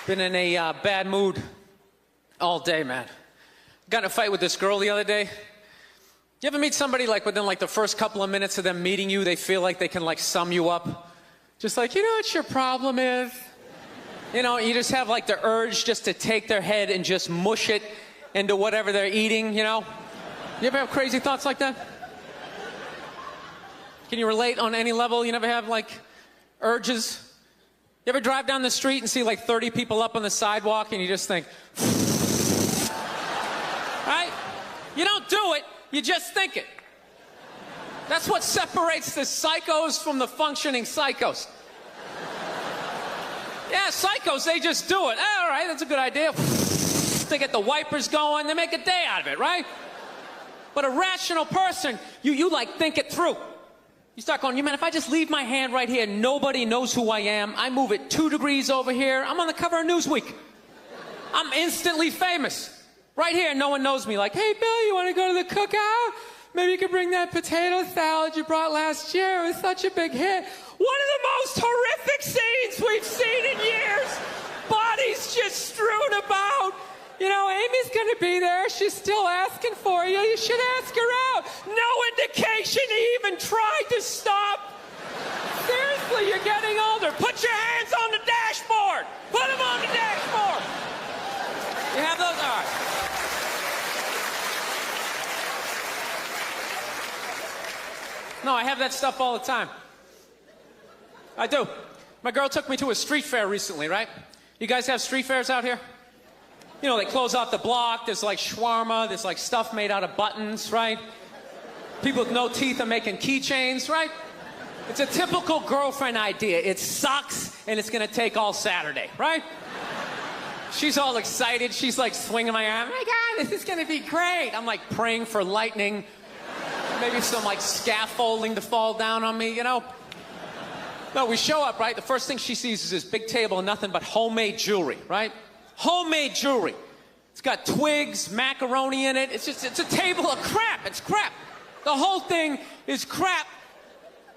Been in a bad mood all day, man. Got in a fight with this girl the other day. You ever meet somebody like within like the first couple of minutes of them meeting you, they feel like they can like sum you up? Just like, you know what your problem is? You know, you just have like the urge just to take their head and just mush it into whatever they're eating, you know? You ever have crazy thoughts like that? Can you relate on any level? You never have like urges? You ever drive down the street and see like 30 people up on the sidewalk and you just think, right? You don't do it, you just think it. That's what separates the psychos from the functioning psychos. Yeah, psychos, they just do it. All right, that's a good idea. They get the wipers going, they make a day out of it, right? But a rational person, you like think it through. You start going, you man, if I just leave my hand right here, nobody knows who I am. I move it 2 degrees over here. I'm on the cover of Newsweek. I'm instantly famous. Right here, no one knows me. Like, hey, Bill, you want to go to the cookout? Maybe you could bring that potato salad you brought last year. It was such a big hit. One of the most horrific scenes we've seen in years. Bodies just strewn about. You know, Amy's going to be there. She's still asking for you. You should ask her out. No indication he even tried to stop. Seriously, you're getting older. Put your hands on the dashboard. Put them on the dashboard. You have those? All right. No, I have that stuff all the time. I do. My girl took me to a street fair recently, right? You guys have street fairs out here? You know, they close off the block, there's like shawarma, there's like stuff made out of buttons, right? People with no teeth are making keychains, right? It's a typical girlfriend idea. It sucks, and it's gonna take all Saturday, right? She's all excited, she's like swinging my arm. Oh my God, this is gonna be great. I'm like praying for lightning, maybe some like scaffolding to fall down on me, you know? No, we show up, right? The first thing she sees is this big table and nothing but homemade jewelry, right? Homemade jewelry. It's got twigs, macaroni in it. It's a table of crap. It's crap. The whole thing is crap.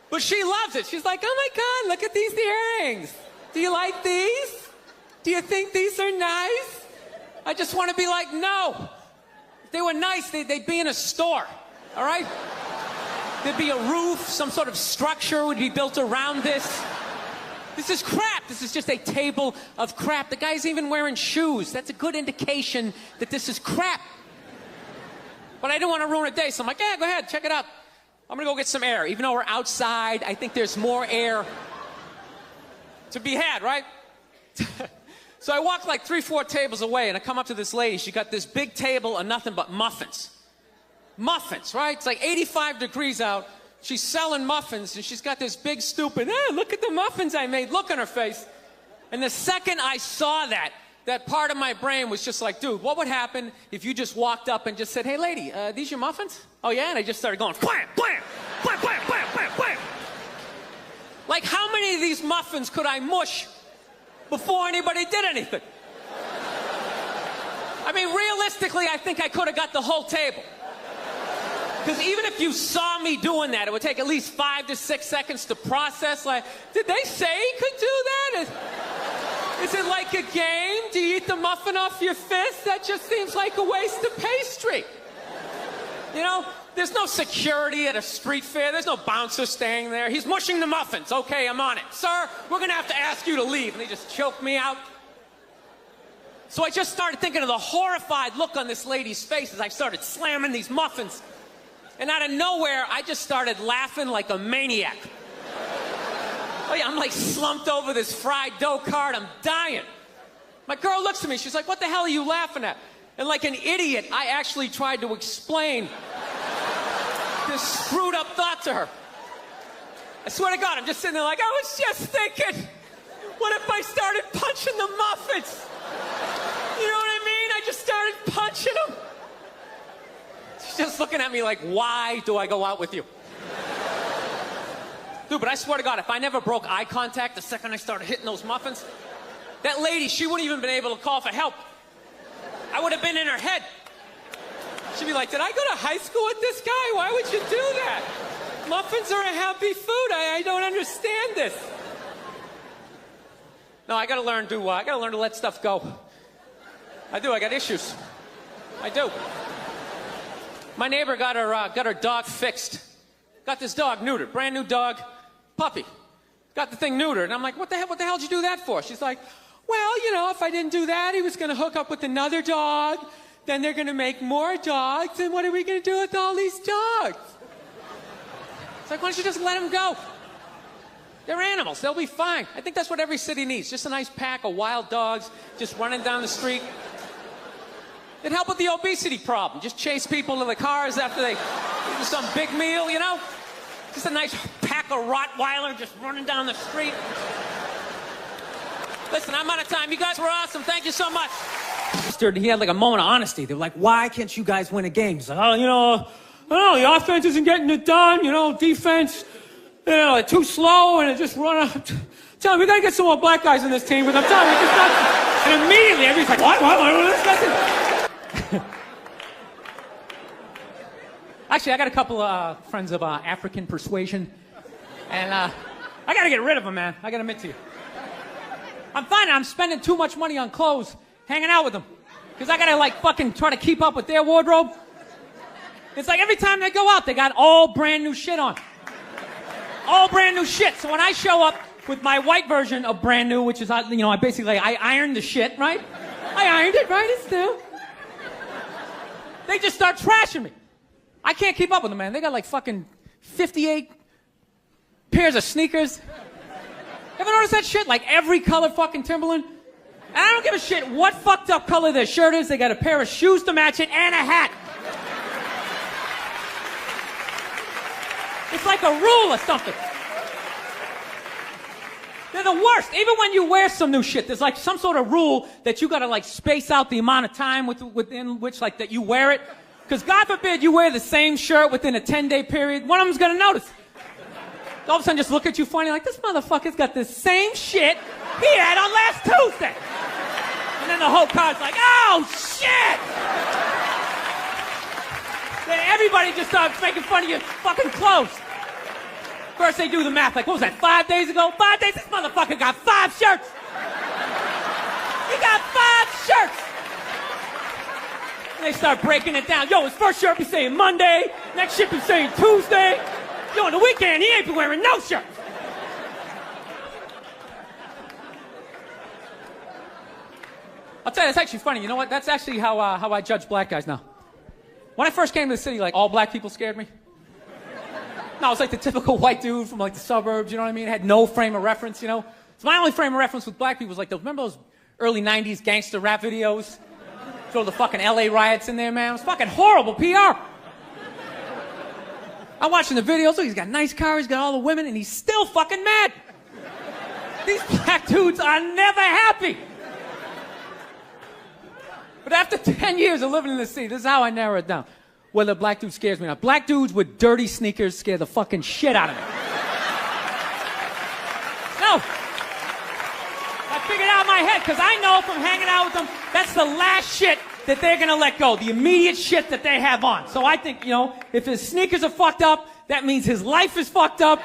But she loves it. She's like, oh my God, look at these earrings. Do you like these? Do you think these are nice? I just want to be like, no. If they were nice, they'd be in a store, all right? There'd be a roof, some sort of structure would be built around this. This is crap. This is just a table of crap. The guy's even wearing shoes. That's a good indication that this is crap. But I didn't want to ruin a day, so I'm like, yeah, go ahead, check it out. I'm going to go get some air. Even though we're outside, I think there's more air to be had, right? So I walk like 3-4 tables away, and I come up to this lady. She got this big table of nothing but muffins. Muffins, right? It's like 85 degrees out. She's selling muffins, and she's got this big stupid, look at the muffins I made, look on her face. And the second I saw that part of my brain was just like, dude, what would happen if you just walked up and just said, hey, lady, these your muffins? Oh, yeah? And I just started going, blam, blam, blam, blam, blam, blam, blam. Like, how many of these muffins could I mush before anybody did anything? I mean, realistically, I think I could have got the whole table. Because even if you saw me doing that, it would take at least 5 to 6 seconds to process. Like, did they say he could do that? Is it like a game? Do you eat the muffin off your fist? That just seems like a waste of pastry. You know, there's no security at a street fair. There's no bouncer staying there. He's mushing the muffins. Okay, I'm on it. Sir, we're going to have to ask you to leave. And they just choke me out. So I just started thinking of the horrified look on this lady's face as I started slamming these muffins. And out of nowhere, I just started laughing like a maniac. Oh yeah, I'm like slumped over this fried dough cart. I'm dying. My girl looks at me. She's like, what the hell are you laughing at? And like an idiot, I actually tried to explain this screwed up thought to her. I swear to God, I'm just sitting there like, I was just thinking, what if I started punching the muffins? You know what I mean? I just started punching them. She's just looking at me like, why do I go out with you? Dude, but I swear to God, if I never broke eye contact the second I started hitting those muffins, that lady, she wouldn't even been able to call for help. I would have been in her head. She'd be like, did I go to high school with this guy? Why would you do that? Muffins are a happy food. I don't understand this. No, I gotta learn to let stuff go. I do. I got issues. I do. My neighbor got her dog fixed. Got this dog neutered, brand new dog, puppy. Got the thing neutered, and I'm like, what the hell did you do that for? She's like, well, you know, if I didn't do that, he was gonna hook up with another dog. Then they're gonna make more dogs, and what are we gonna do with all these dogs? It's like, why don't you just let them go? They're animals. They'll be fine. I think that's what every city needs. Just a nice pack of wild dogs just running down the street. It'd help with the obesity problem. Just chase people to the cars after they do some big meal, you know? Just a nice pack of Rottweiler just running down the street. Listen, I'm out of time. You guys were awesome. Thank you so much. He had like a moment of honesty. They were like, why can't you guys win a game? He's like, oh, you know, I don't know, the offense isn't getting it done. You know, defense, you know, they're too slow and it just run up. Tell me, we got to get some more black guys on this team, but I'm telling you, it's just not. And immediately, everybody's like, what? Actually, I got a couple of friends of African persuasion, and I got to get rid of them, man. I got to admit to you. I'm finding I'm spending too much money on clothes hanging out with them, because I got to, like, fucking try to keep up with their wardrobe. It's like every time they go out, they got all brand new shit on. All brand new shit. So when I show up with my white version of brand new, which is, you know, I ironed the shit, right? I ironed it, right? It's new. They just start trashing me. I can't keep up with them, man. They got like fucking 58 pairs of sneakers. Ever notice that shit? Like every color fucking Timberland. And I don't give a shit what fucked up color their shirt is. They got a pair of shoes to match it and a hat. It's like a rule or something. They're the worst. Even when you wear some new shit, there's like some sort of rule that you gotta like space out the amount of time within which like that you wear it. Because God forbid you wear the same shirt within a 10-day period, one of them's gonna notice. All of a sudden just look at you funny like, this motherfucker's got the same shit he had on last Tuesday. And then the whole crowd's like, oh shit! Then everybody just starts making fun of your fucking clothes. First they do the math, like, what was that, 5 days ago? 5 days? This motherfucker got 5 shirts! He got 5 shirts! And they start breaking it down. Yo, his first shirt be saying Monday, next shirt be saying Tuesday. Yo, on the weekend, he ain't been wearing no shirt. I'll tell you, it's actually funny. You know what? That's actually how I judge black guys now. When I first came to the city, like, all black people scared me. No, I was like the typical white dude from like the suburbs, you know what I mean? Had no frame of reference, you know? So my only frame of reference with black people was like those, remember those early 90s gangster rap videos? Throw the fucking LA riots in there, man. It was fucking horrible PR. I'm watching the videos, look, he's got a nice car, he's got all the women, and he's still fucking mad. These black dudes are never happy. But after 10 years of living in the city, this is how I narrow it down. Whether a black dude scares me or not. Black dudes with dirty sneakers scare the fucking shit out of me. No. I figured out in my head, because I know from hanging out with them, that's the last shit that they're gonna let go. The immediate shit that they have on. So I think, you know, if his sneakers are fucked up, that means his life is fucked up.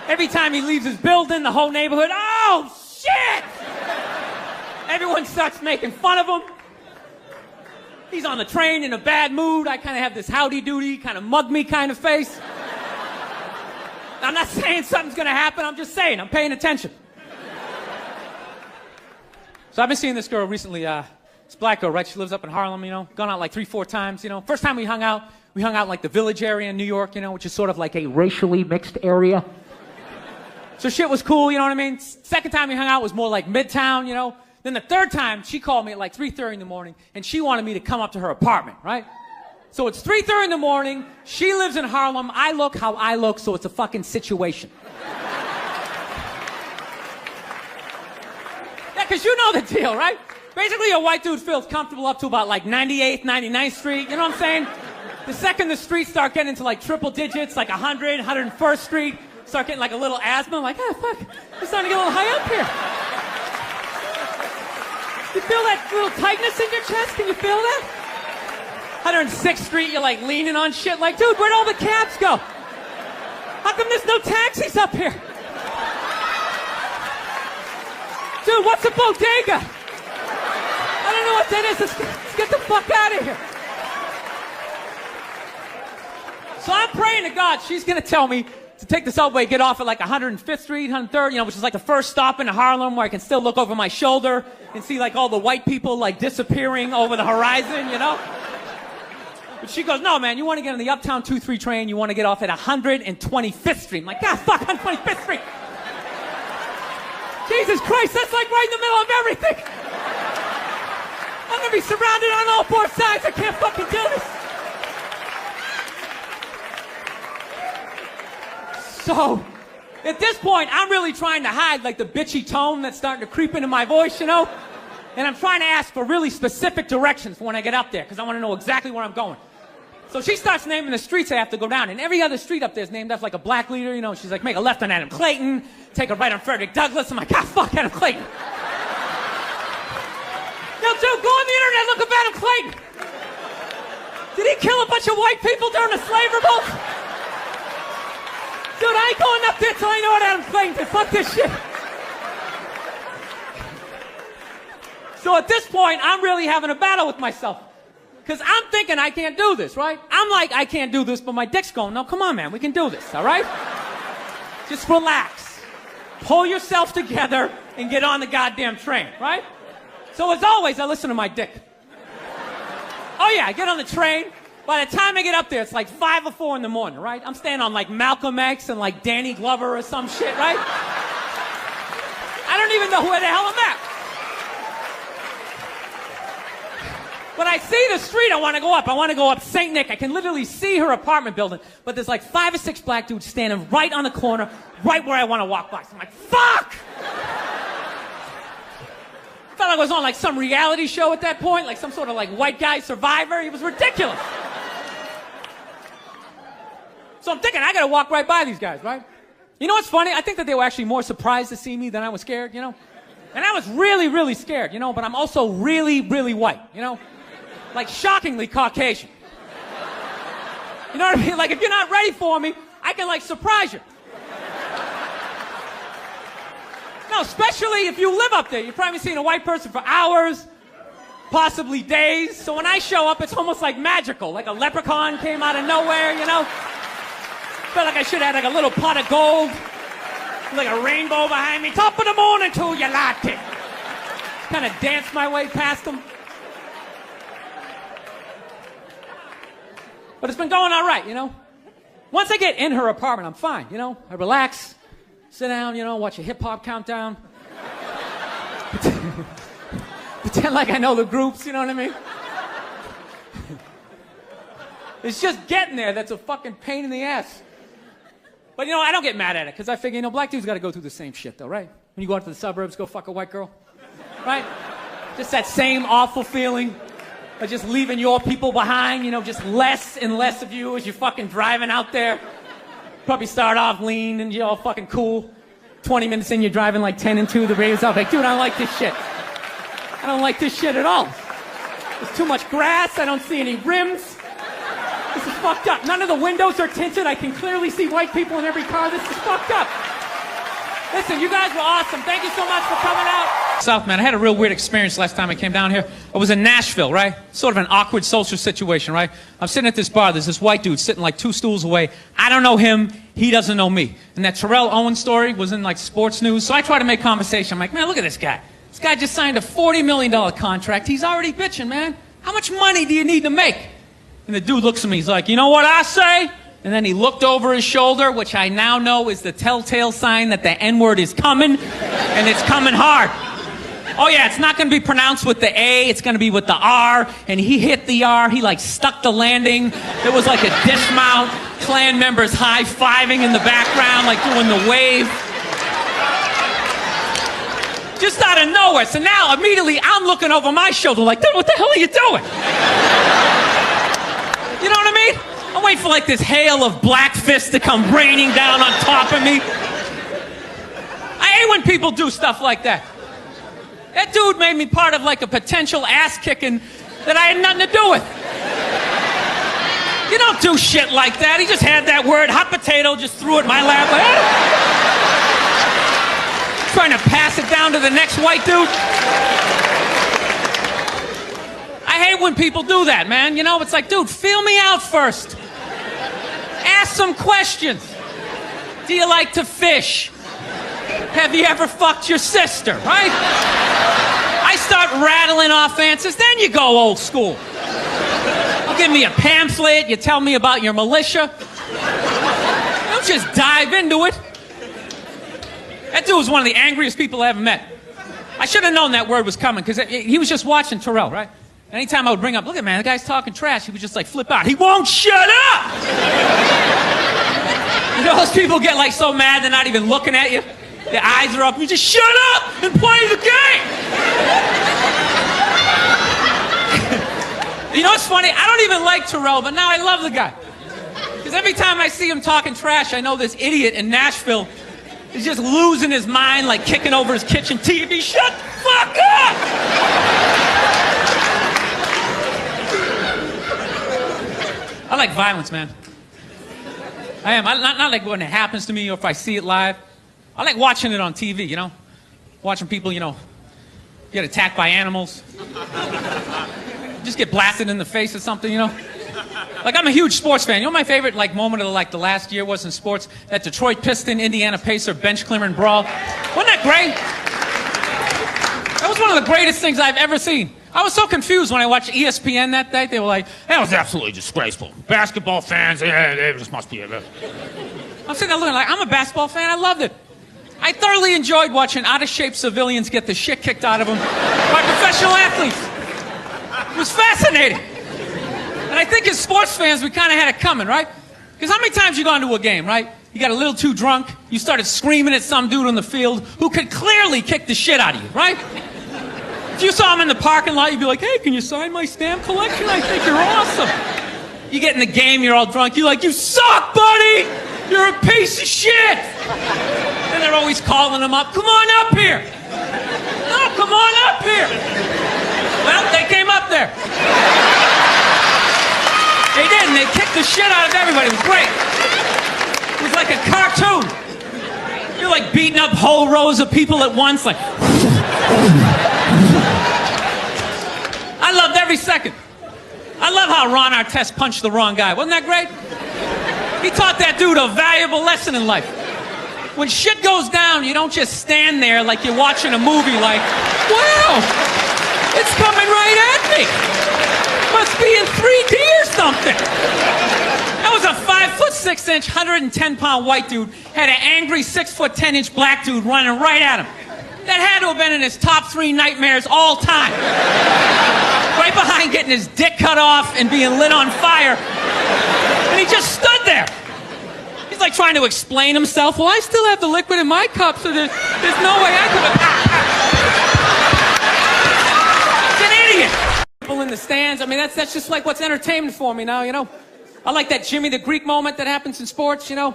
Every time he leaves his building, the whole neighborhood, oh, shit! Everyone starts making fun of him. He's on the train in a bad mood. I kind of have this howdy-doody, kind of mug-me kind of face. I'm not saying something's going to happen. I'm just saying. I'm paying attention. So I've been seeing this girl recently. This black girl, right? She lives up in Harlem, you know. Gone out like 3-4 times, you know. First time we hung out in like the Village area in New York, you know, which is sort of like a racially mixed area. So shit was cool, you know what I mean? Second time we hung out was more like Midtown, you know. Then the third time, she called me at like 3:30 in the morning, and she wanted me to come up to her apartment, right? So it's 3:30 in the morning, she lives in Harlem, I look how I look, so it's a fucking situation. Yeah, because you know the deal, right? Basically, a white dude feels comfortable up to about like 98th, 99th Street, you know what I'm saying? The second the streets start getting into like triple digits, like 100, 101st Street, start getting like a little asthma, I'm like, oh, fuck, it's starting to get a little high up here. You feel that little tightness in your chest? Can you feel that? 106th Street, you're like leaning on shit like, dude, where'd all the cabs go? How come there's no taxis up here? Dude, what's a bodega? I don't know what that is. Let's get the fuck out of here. So I'm praying to God she's going to tell me to take the subway, get off at like 105th Street, 103rd, which is like the first stop in Harlem where I can still look over my shoulder and see like all the white people like disappearing over the horizon, But she goes, no, man, you want to get on the Uptown 2-3 train, you want to get off at 125th Street. I'm like, God, fuck, 125th Street. Jesus Christ, that's like right in the middle of everything. I'm going to be surrounded on all four sides. I can't fucking do this. So, at this point, I'm really trying to hide like the bitchy tone that's starting to creep into my voice, And I'm trying to ask for really specific directions for when I get up there, because I want to know exactly where I'm going. So she starts naming the streets I have to go down, and every other street up there is named after like a black leader, She's like, make a left on Adam Clayton, take a right on Frederick Douglass. I'm like, God, fuck Adam Clayton. Yo, dude, go on the internet, look up Adam Clayton. Did he kill a bunch of white people during the slave revolt? Dude, I ain't going up there till I know what Adam Clayton did. Fuck this shit. So at this point, I'm really having a battle with myself. Because I'm thinking I can't do this, right? I'm like, I can't do this, but my dick's going, no, come on, man, we can do this, all right? Just relax. Pull yourself together and get on the goddamn train, right? So as always, I listen to my dick. Oh yeah, I get on the train. By the time I get up there, it's like 5 or 4 in the morning, right? I'm staying on like Malcolm X and like Danny Glover or some shit, right? I don't even know where the hell I'm at. When I see the street I want to go up, I want to go up St. Nick. I can literally see her apartment building, but there's like 5 or 6 black dudes standing right on the corner, right where I want to walk by. So I'm like, fuck! I felt like I was on like some reality show at that point, like some sort of like white guy survivor. It was ridiculous. So I'm thinking, I gotta walk right by these guys, right? You know what's funny? I think that they were actually more surprised to see me than I was scared, And I was really, really scared, but I'm also really, really white, Like shockingly Caucasian. You know what I mean? Like if you're not ready for me, I can like surprise you. No, especially if you live up there. You've probably seen a white person for hours, possibly days. So when I show up, it's almost like magical. Like a leprechaun came out of nowhere, Felt like I should have had like a little pot of gold, like a rainbow behind me. Top of the morning to you, latte. Kind of danced my way past them. But it's been going all right, Once I get in her apartment, I'm fine, I relax, sit down, watch a hip-hop countdown. Pretend like I know the groups, you know what I mean? It's just getting there that's a fucking pain in the ass. But, I don't get mad at it, because I figure, black dudes got to go through the same shit, though, right? When you go out to the suburbs, go fuck a white girl, right? Just that same awful feeling of just leaving your people behind, just less and less of you as you're fucking driving out there. Probably start off lean and you're all fucking cool. 20 minutes in, you're driving like 10 and 2, the radio's off. Like, dude, I don't like this shit. I don't like this shit at all. There's too much grass, I don't see any rims. This is fucked up. None of the windows are tinted. I can clearly see white people in every car. This is fucked up. Listen, you guys were awesome. Thank you so much for coming out. South, man, I had a real weird experience last time I came down here. I was in Nashville, right? Sort of an awkward social situation, right? I'm sitting at this bar. There's this white dude sitting like 2 stools away. I don't know him. He doesn't know me. And that Terrell Owens story was in like sports news. So I try to make conversation. I'm like, man, look at this guy. This guy just signed a $40 million contract. He's already bitching, man. How much money do you need to make? And the dude looks at me. He's like, you know what I say? And then he looked over his shoulder, which I now know is the telltale sign that the N-word is coming, and it's coming hard. Oh yeah, it's not going to be pronounced with the A, it's going to be with the R, and he hit the R, he like stuck the landing. There was like a dismount, Klan members high-fiving in the background, like doing the wave. Just out of nowhere. So now, immediately, I'm looking over my shoulder like, dude, what the hell are you doing? You know what I mean? I'm waiting for like this hail of black fists to come raining down on top of me. I hate when people do stuff like that. That dude made me part of like a potential ass kicking that I had nothing to do with. You don't do shit like that. He just had that word, hot potato, just threw it in my lap. Like, trying to pass it down to the next white dude. I hate when people do that, man. You know, it's like, dude, feel me out first. Ask some questions. Do you like to fish? Have you ever fucked your sister, right? I start rattling off answers, then you go old school. You give me a pamphlet, you tell me about your militia. Don't just dive into it. That dude was one of the angriest people I ever met. I should have known that word was coming, because he was just watching Terrell, right? Anytime I would bring up, look at man, the guy's talking trash, he would just like flip out. He won't shut up! You know those people get like so mad they're not even looking at you? Their eyes are up, you just shut up and play the game! You know what's funny? I don't even like Terrell, but now I love the guy. Because every time I see him talking trash, I know this idiot in Nashville is just losing his mind, like kicking over his kitchen TV. Shut the fuck up! I like violence, man. I am. Not like when it happens to me or if I see it live. I like watching it on TV, you know? Watching people, you know, get attacked by animals. Just get blasted in the face or something, you know? Like, I'm a huge sports fan. You know my favorite, like, moment of, like, the last year was in sports? That Detroit Piston, Indiana Pacer bench clearing brawl. Wasn't that great? That was one of the greatest things I've ever seen. I was so confused when I watched ESPN that day. They were like, that was absolutely disgraceful. Basketball fans, they just must be... I'm sitting there looking like, I'm a basketball fan. I loved it. I thoroughly enjoyed watching out-of-shape civilians get the shit kicked out of them by professional athletes. It was fascinating. And I think as sports fans, we kind of had it coming, right? Because how many times you gone to a game, right? You got a little too drunk, you started screaming at some dude on the field who could clearly kick the shit out of you, right? If you saw him in the parking lot, you'd be like, hey, can you sign my stamp collection? I think you're awesome. You get in the game, you're all drunk, you're like, you suck, buddy! You're a piece of shit! And they're always calling him up, come on up here! No, come on up here! Well, they came up there. They did, and they kicked the shit out of everybody. It was great. It was like a cartoon. You're like beating up whole rows of people at once, like... I loved every second. I love how Ron Artest punched the wrong guy. Wasn't that great? He taught that dude a valuable lesson in life. When shit goes down, you don't just stand there like you're watching a movie like, wow, it's coming right at me. Must be in 3D or something. That was a 5'6", 110-pound white dude, had an angry 6'10" black dude running right at him. That had to have been in his top 3 nightmares all time. Right behind getting his dick cut off and being lit on fire. And he just stood there. He's like trying to explain himself. Well, I still have the liquid in my cup, so there's no way I could have... It's an idiot. People in the stands, I mean, that's just like what's entertainment for me now, you know? I like that Jimmy the Greek moment that happens in sports, you know?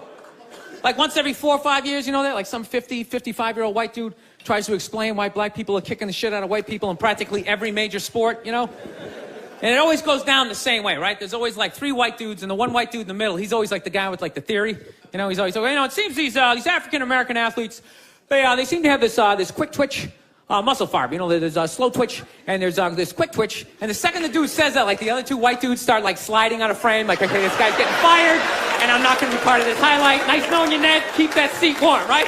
Like once every 4 or 5 years, you know that? Like some 50, 55-year-old white dude tries to explain why black people are kicking the shit out of white people in practically every major sport, you know? And it always goes down the same way, right? There's always like 3 white dudes, and the one white dude in the middle, he's always like the guy with like the theory. You know, he's always like, you know, it seems these African-American athletes, they seem to have this quick twitch muscle fiber. You know, there's a slow twitch, and there's this quick twitch. And the second the dude says that, like the other 2 white dudes start like sliding out of frame, like, okay, this guy's getting fired, and I'm not going to be part of this highlight. Nice knowing you, Ned. Keep that seat warm, right?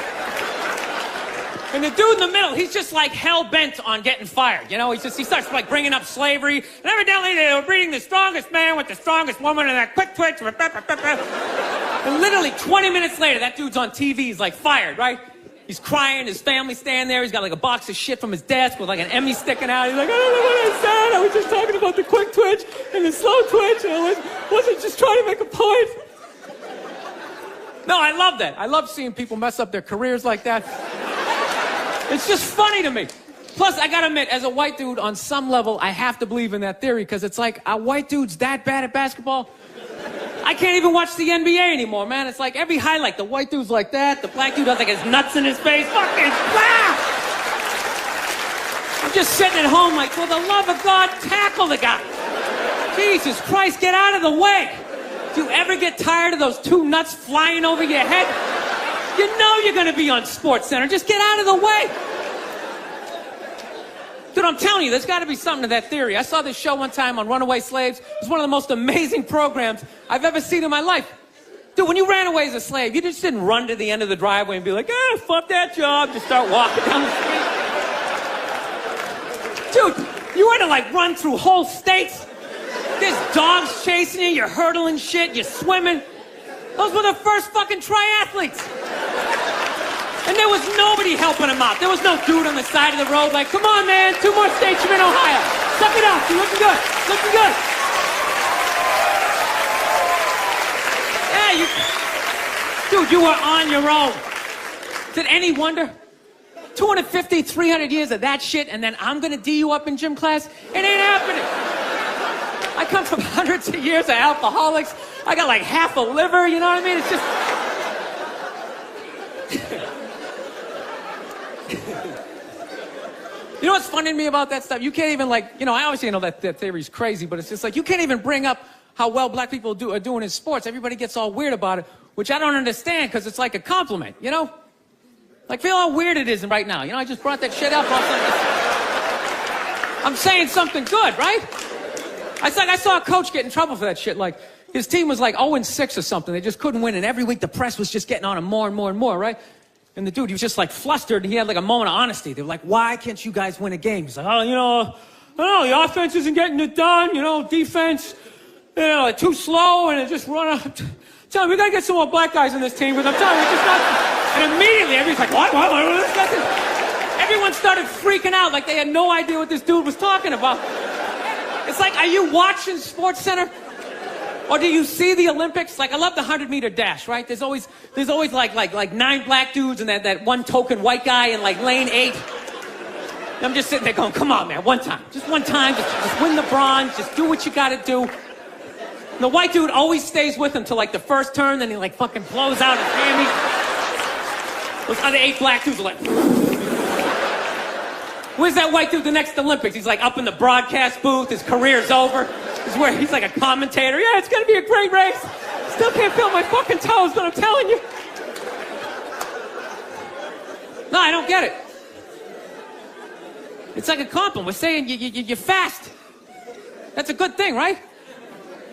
And the dude in the middle, he's just like hell-bent on getting fired. You know, he starts like bringing up slavery. And evidently they were breeding the strongest man with the strongest woman and that quick twitch. And literally 20 minutes later, that dude's on TV. He's like fired, right? He's crying. His family's standing there. He's got like a box of shit from his desk with like an Emmy sticking out. He's like, I don't know what I said. I was just talking about the quick twitch and the slow twitch. And I wasn't just trying to make a point. No, I love that. I love seeing people mess up their careers like that. It's just funny to me. Plus, I gotta admit, as a white dude, on some level, I have to believe in that theory, because it's like, a white dude's that bad at basketball? I can't even watch the NBA anymore, man. It's like every highlight, the white dude's like that, the black dude has like his nuts in his face. Fucking blah! I'm just sitting at home like, for the love of God, tackle the guy. Jesus Christ, get out of the way. Do you ever get tired of those 2 nuts flying over your head? You know you're gonna be on Sports Center. Just get out of the way. Dude, I'm telling you, there's got to be something to that theory. I saw this show one time on runaway slaves. It was one of the most amazing programs I've ever seen in my life. Dude, when you ran away as a slave, you just didn't run to the end of the driveway and be like, fuck that job. Just start walking down the street. Dude, you had to like run through whole states. There's dogs chasing you, you're hurdling shit, you're swimming. Those were the first fucking triathletes. And there was nobody helping him out. There was no dude on the side of the road like, come on, man, 2 more states, you're in Ohio. Suck it up, you're looking good, looking good. Yeah, dude, you were on your own. Is it any wonder? 250, 300 years of that shit, and then I'm gonna D you up in gym class? It ain't happening. I come from hundreds of years of alcoholics. I got like half a liver, you know what I mean? It's just... You know what's funny to me about that stuff? You can't even like, you know, I obviously know that theory's crazy, but it's just like, you can't even bring up how well black people are doing in sports. Everybody gets all weird about it, which I don't understand because it's like a compliment, you know? Like, feel how weird it is right now. You know, I just brought that shit up. I'm saying something good, right? I saw a coach get in trouble for that shit. Like, his team was like 0-6 or something. They just couldn't win, and every week the press was just getting on him more and more and more, right? And the dude, he was just like flustered, and he had like a moment of honesty. They were like, why can't you guys win a game? He's like, oh, you know, I don't know, the offense isn't getting it done, you know, defense, you know, too slow, and it just run up. Tell me, we gotta get some more black guys on this team, because I'm telling you, it's just not. And immediately, everybody's like, what? Everyone started freaking out, like they had no idea what this dude was talking about. It's like, are you watching Sports Center? Or do you see the Olympics? Like, I love the 100-meter dash, right? There's always like 9 black dudes and that one token white guy in like lane 8. And I'm just sitting there going, come on, man, one time. Just one time, just win the bronze, just do what you gotta do. And the white dude always stays with him till like the first turn, then he like fucking blows out his hammy. Those other 8 black dudes are like, where's that white dude the next Olympics? He's like up in the broadcast booth, his career's over. He's like a commentator. Yeah, it's gonna be a great race. Still can't feel my fucking toes, but I'm telling you. No, I don't get it. It's like a compliment. We're saying you're fast. That's a good thing, right?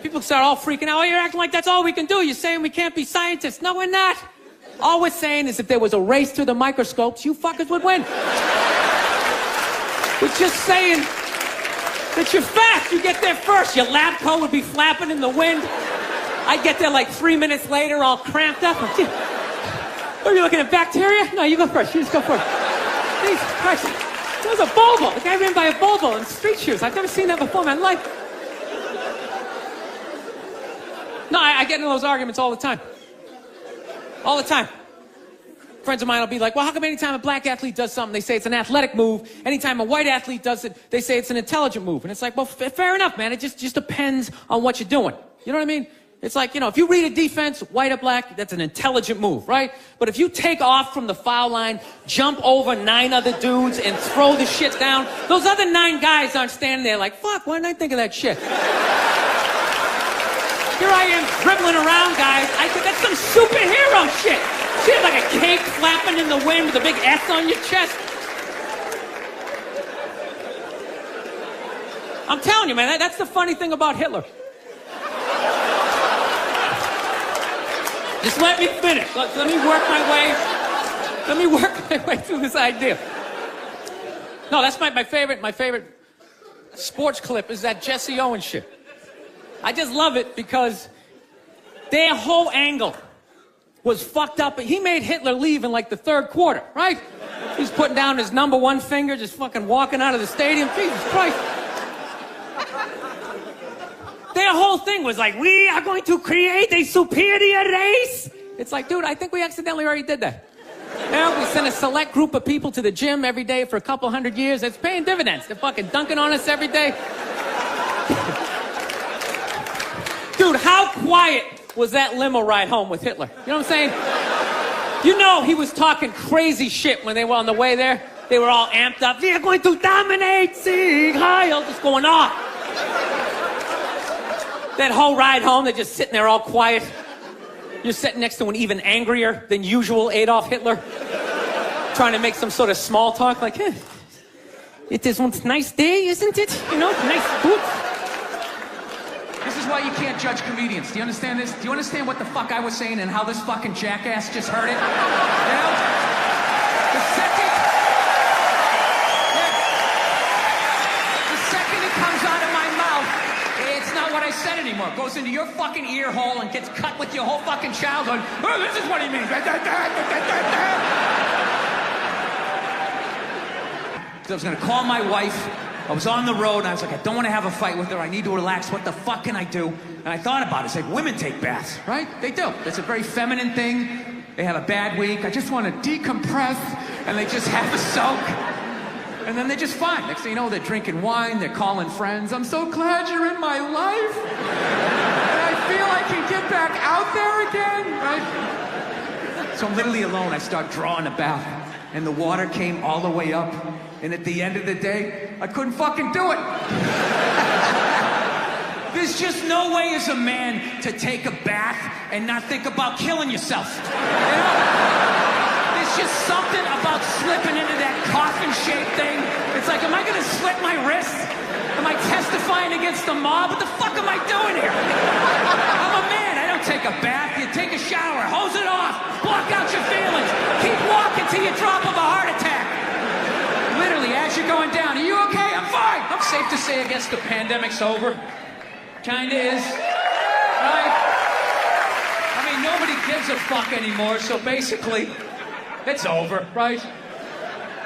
People start all freaking out. Oh, you're acting like that's all we can do. You're saying we can't be scientists. No, we're not. All we're saying is if there was a race to the microscopes, you fuckers would win. We're just saying that you're fast. You get there first. Your lab coat would be flapping in the wind. I'd get there like 3 minutes later, all cramped up. Are you looking at bacteria? No, you go first. You just go first. Jesus Christ. That was a Volvo. The guy ran by a Volvo in street shoes. I've never seen that before in my life. No, I get into those arguments all the time. All the time. Friends of mine will be like, well, how come anytime a black athlete does something, they say it's an athletic move. Anytime a white athlete does it, they say it's an intelligent move. And it's like, well, fair enough, man. It just depends on what you're doing. You know what I mean? It's like, you know, if you read a defense, white or black, that's an intelligent move, right? But if you take off from the foul line, jump over 9 other dudes, and throw the shit down, those other 9 guys aren't standing there like, fuck, why didn't I think of that shit? Here I am dribbling around, guys. That's some superhero shit. Shit like a cape flapping in the wind with a big S on your chest. I'm telling you, man, that's the funny thing about Hitler. Just let me finish. Let me work my way through this idea. No, that's my favorite sports clip is that Jesse Owens shit. I just love it because their whole angle was fucked up. He made Hitler leave in like the 3rd quarter, right? He's putting down his number 1 finger, just fucking walking out of the stadium. Jesus Christ. Their whole thing was like, we are going to create a superior race. It's like, dude, I think we accidentally already did that. Now we send a select group of people to the gym every day for a couple hundred years. It's paying dividends. They're fucking dunking on us every day. Dude, how quiet was that limo ride home with Hitler? You know what I'm saying? You know he was talking crazy shit when they were on the way there. They were all amped up. We are going to dominate, Sieg Heil, just going off. That whole ride home, they're just sitting there all quiet. You're sitting next to an even angrier than usual Adolf Hitler, trying to make some sort of small talk, like, hey, it is one nice day, isn't it? You know, nice food. This is why you can't judge comedians. Do you understand this? Do you understand what the fuck I was saying and how this fucking jackass just heard it? You know? The second it comes out of my mouth, it's not what I said anymore. It goes into your fucking ear hole and gets cut with your whole fucking childhood. Oh, this is what he means. So I was gonna call my wife. I was on the road and I was like, I don't want to have a fight with her. I need to relax. What the fuck can I do? And I thought about it. I said, women take baths, right? They do. It's a very feminine thing. They have a bad week. I just want to decompress, and they just have a soak. And then they're just fine. Next thing you know, they're drinking wine. They're calling friends. I'm so glad you're in my life. And I feel I can get back out there again, right? So I'm literally alone. I start drawing a bath, and the water came all the way up. And at the end of the day, I couldn't fucking do it. There's just no way as a man to take a bath and not think about killing yourself. You know? There's just something about slipping into that coffin-shaped thing. It's like, am I gonna slit my wrist? Am I testifying against the mob? What the fuck am I doing here? I'm a man, I don't take a bath. You take a shower, hose it off, block out your feelings, keep walking till you drop of a heart attack. Literally, as you're going down, are you okay? I'm fine. I'm safe to say, I guess the pandemic's over. Kinda is. Right? I mean, nobody gives a fuck anymore, so basically, it's over, right?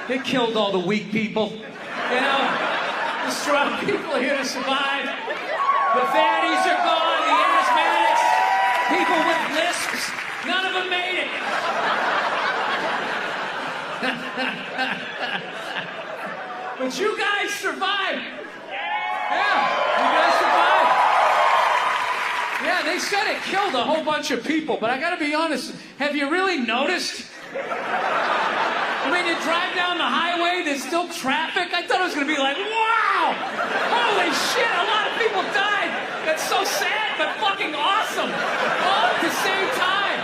They killed all the weak people. You know? The strong people are here to survive. The fatties are gone, the asthmatics, people with lisps, none of them made it. But you guys survived. Yeah, you guys survived. Yeah, they said it killed a whole bunch of people, but I gotta be honest, have you really noticed? I mean, you drive down the highway, there's still traffic. I thought it was gonna be like, wow! Holy shit, a lot of people died. That's so sad, but fucking awesome. All at the same time.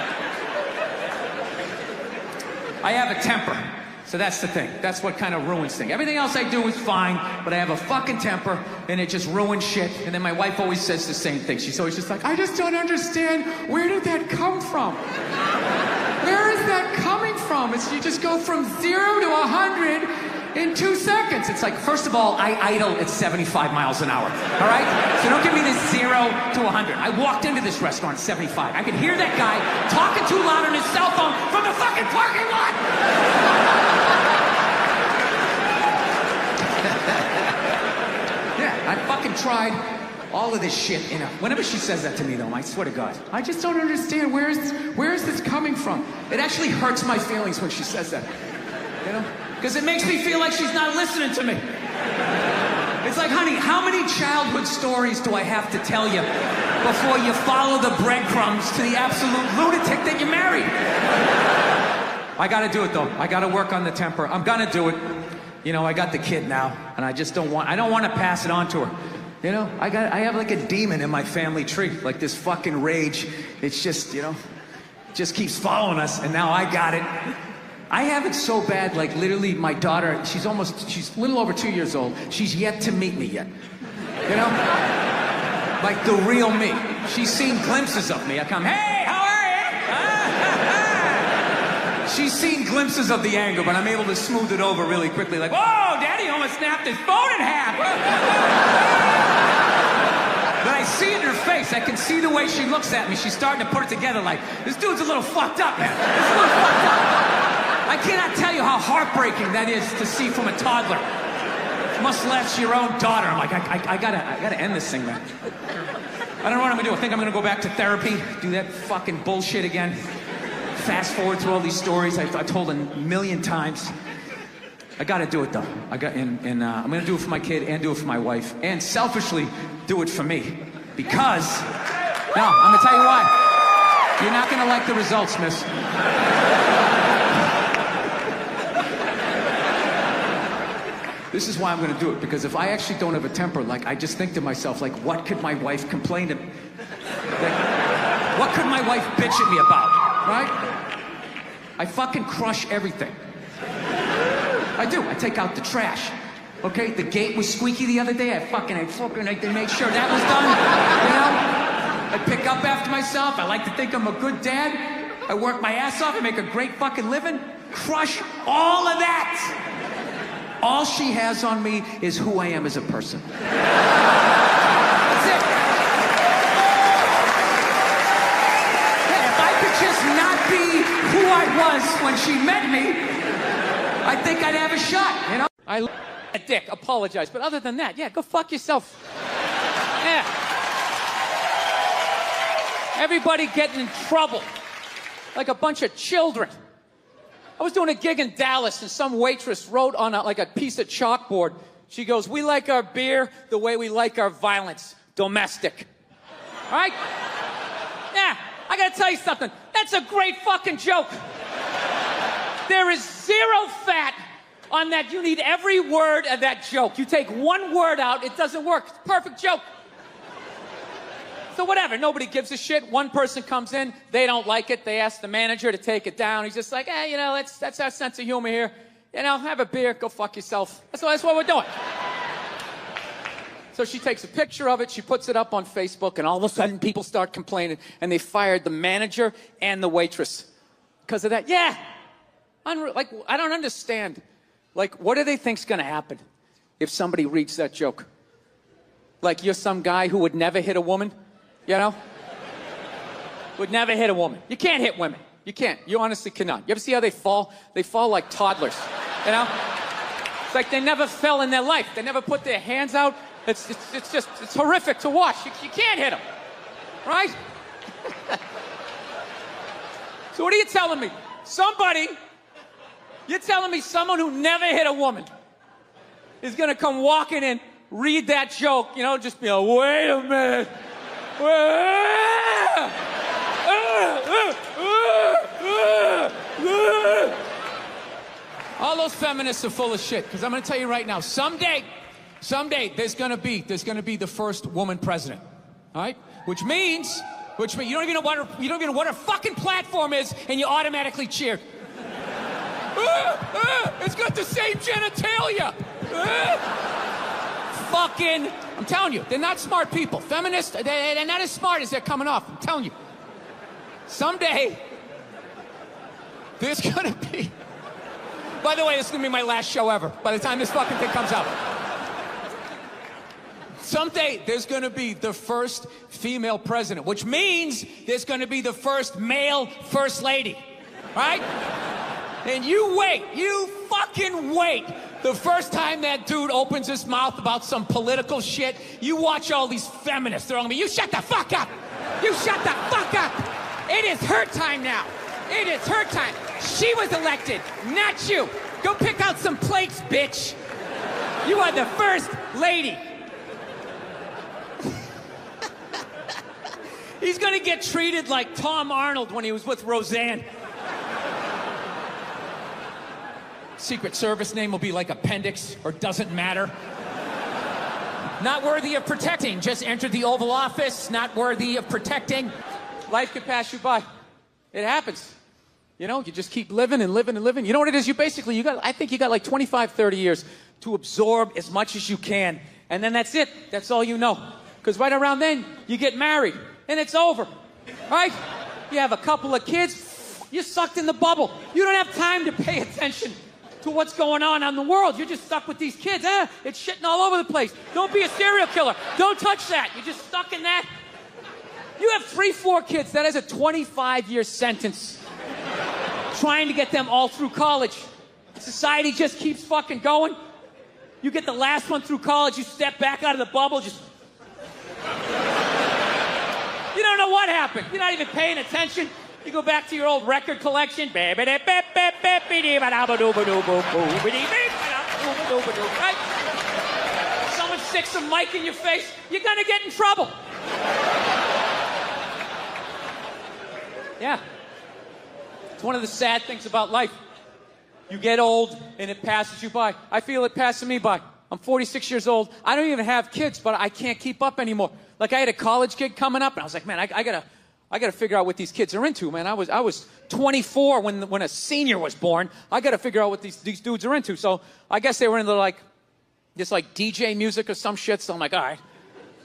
I have a temper. So that's the thing. That's what kind of ruins things. Everything else I do is fine, but I have a fucking temper, and it just ruins shit. And then my wife always says the same thing. She's always just like, I just don't understand. Where did that come from? Where is that coming from? It's, you just go from 0 to 100 in 2 seconds. It's like, first of all, I idle at 75 miles an hour. All right? So don't give me this 0 to 100. I walked into this restaurant at 75. I could hear that guy talking too loud on his cell phone from the fucking parking lot. Yeah, I fucking tried all of this shit, you know. Whenever she says that to me, though, I swear to God, I just don't understand where is this coming from? It actually hurts my feelings when she says that, you know? Because it makes me feel like she's not listening to me. It's like, honey, how many childhood stories do I have to tell you before you follow the breadcrumbs to the absolute lunatic that you married? I gotta do it, though. I gotta work on the temper. I'm gonna do it. You know, I got the kid now, and I don't want to pass it on to her. You know, I have like a demon in my family tree, like this fucking rage. It's just, you know, just keeps following us, and now I got it. I have it so bad, like literally my daughter, she's a little over 2 years old. She's yet to meet me yet. You know? Like the real me. She's seen glimpses of me. I come, hey, how are you? She's seen glimpses of the anger, but I'm able to smooth it over really quickly. Like, whoa, Daddy almost snapped his phone in half. But I see it in her face. I can see the way she looks at me. She's starting to put it together like, this dude's a little fucked up, man. This is a little fucked up. I cannot tell you how heartbreaking that is to see from a toddler. Must left your own daughter. I'm like, I gotta end this thing, man. I don't know what I'm gonna do. I think I'm gonna go back to therapy, do that fucking bullshit again. Fast forward through all these stories I've told a million times. I gotta do it though. I'm gonna do it for my kid and do it for my wife, and selfishly do it for me, because. No, I'm gonna tell you why. You're not gonna like the results, miss. This is why I'm gonna do it, because if I actually don't have a temper, like, I just think to myself, like, what could my wife complain to me? Like, What could my wife bitch at me about, right? I fucking crush everything. I do. I take out the trash. Okay, the gate was squeaky the other day. I made sure that was done. You know? I pick up after myself. I like to think I'm a good dad. I work my ass off. I make a great fucking living. Crush all of that. All she has on me is who I am as a person. That's it. Hey, if I could just not be who I was when she met me, I think I'd have a shot, you know? I a dick, apologize. But other than that, yeah, go fuck yourself. Yeah. Everybody getting in trouble. Like a bunch of children. I was doing a gig in Dallas and some waitress wrote on like a piece of chalkboard. She goes, "We like our beer the way we like our violence. Domestic." All right? Yeah, I gotta tell you something. That's a great fucking joke. There is zero fat on that. You need every word of that joke. You take one word out, it doesn't work. It's a perfect joke. So whatever, nobody gives a shit. One person comes in, they don't like it. They ask the manager to take it down. He's just like, you know, that's our sense of humor here. You know, have a beer, go fuck yourself. That's what we're doing. So she takes a picture of it, she puts it up on Facebook, and all of a sudden people start complaining, and they fired the manager and the waitress because of that. Yeah. Like, I don't understand. Like, what do they think's gonna happen if somebody reads that joke? Like, you're some guy who would never hit a woman, you know? Would never hit a woman. You can't hit women. You can't. You honestly cannot. You ever see how they fall? They fall like toddlers, you know? It's like they never fell in their life. They never put their hands out. It's horrific to watch. You can't hit them, right? So what are you telling me? You're telling me someone who never hit a woman is gonna come walking in, read that joke, you know, just be like, wait a minute. All those feminists are full of shit, because I'm gonna tell you right now, someday there's gonna be the first woman president. All right? Which means you don't even know what her fucking platform is, and you automatically cheer. It's got the same genitalia. I'm telling you, they're not smart people. Feminists, they're not as smart as they're coming off. I'm telling you. Someday, there's gonna be... By the way, this is gonna be my last show ever, by the time this fucking thing comes out. Someday, there's gonna be the first female president, which means there's gonna be the first male first lady, right? And you fucking wait. The first time that dude opens his mouth about some political shit, you watch all these feminists. They're all gonna be, you shut the fuck up! You shut the fuck up! It is her time now. It is her time. She was elected, not you. Go pick out some plates, bitch. You are the first lady. He's gonna get treated like Tom Arnold when he was with Roseanne. Secret Service name will be like Appendix or Doesn't Matter. Not worthy of protecting. Just entered the Oval Office. Not worthy of protecting. Life could pass you by. It happens. You know, you just keep living and living and living. You know what it is? I think you got like 25, 30 years to absorb as much as you can. And then that's it. That's all you know. Because right around then, you get married. And it's over. Right? You have a couple of kids. You're sucked in the bubble. You don't have time to pay attention to what's going on in the world. You're just stuck with these kids. It's shitting all over the place. Don't be a serial killer. Don't touch that. You're just stuck in that. You have 3, 4 kids. That is a 25-year sentence. Trying to get them all through college. Society just keeps fucking going. You get the last one through college, you step back out of the bubble, just... You don't know what happened. You're not even paying attention. You go back to your old record collection. Right? Someone sticks a mic in your face, you're gonna get in trouble. Yeah. It's one of the sad things about life. You get old and it passes you by. I feel it passing me by. I'm 46 years old. I don't even have kids, but I can't keep up anymore. Like, I had a college gig coming up, and I was like, man, I I got to figure out what these kids are into, man. I was 24 when a senior was born. I got to figure out what these dudes are into. So I guess they were into like DJ music or some shit. So I'm like, all right,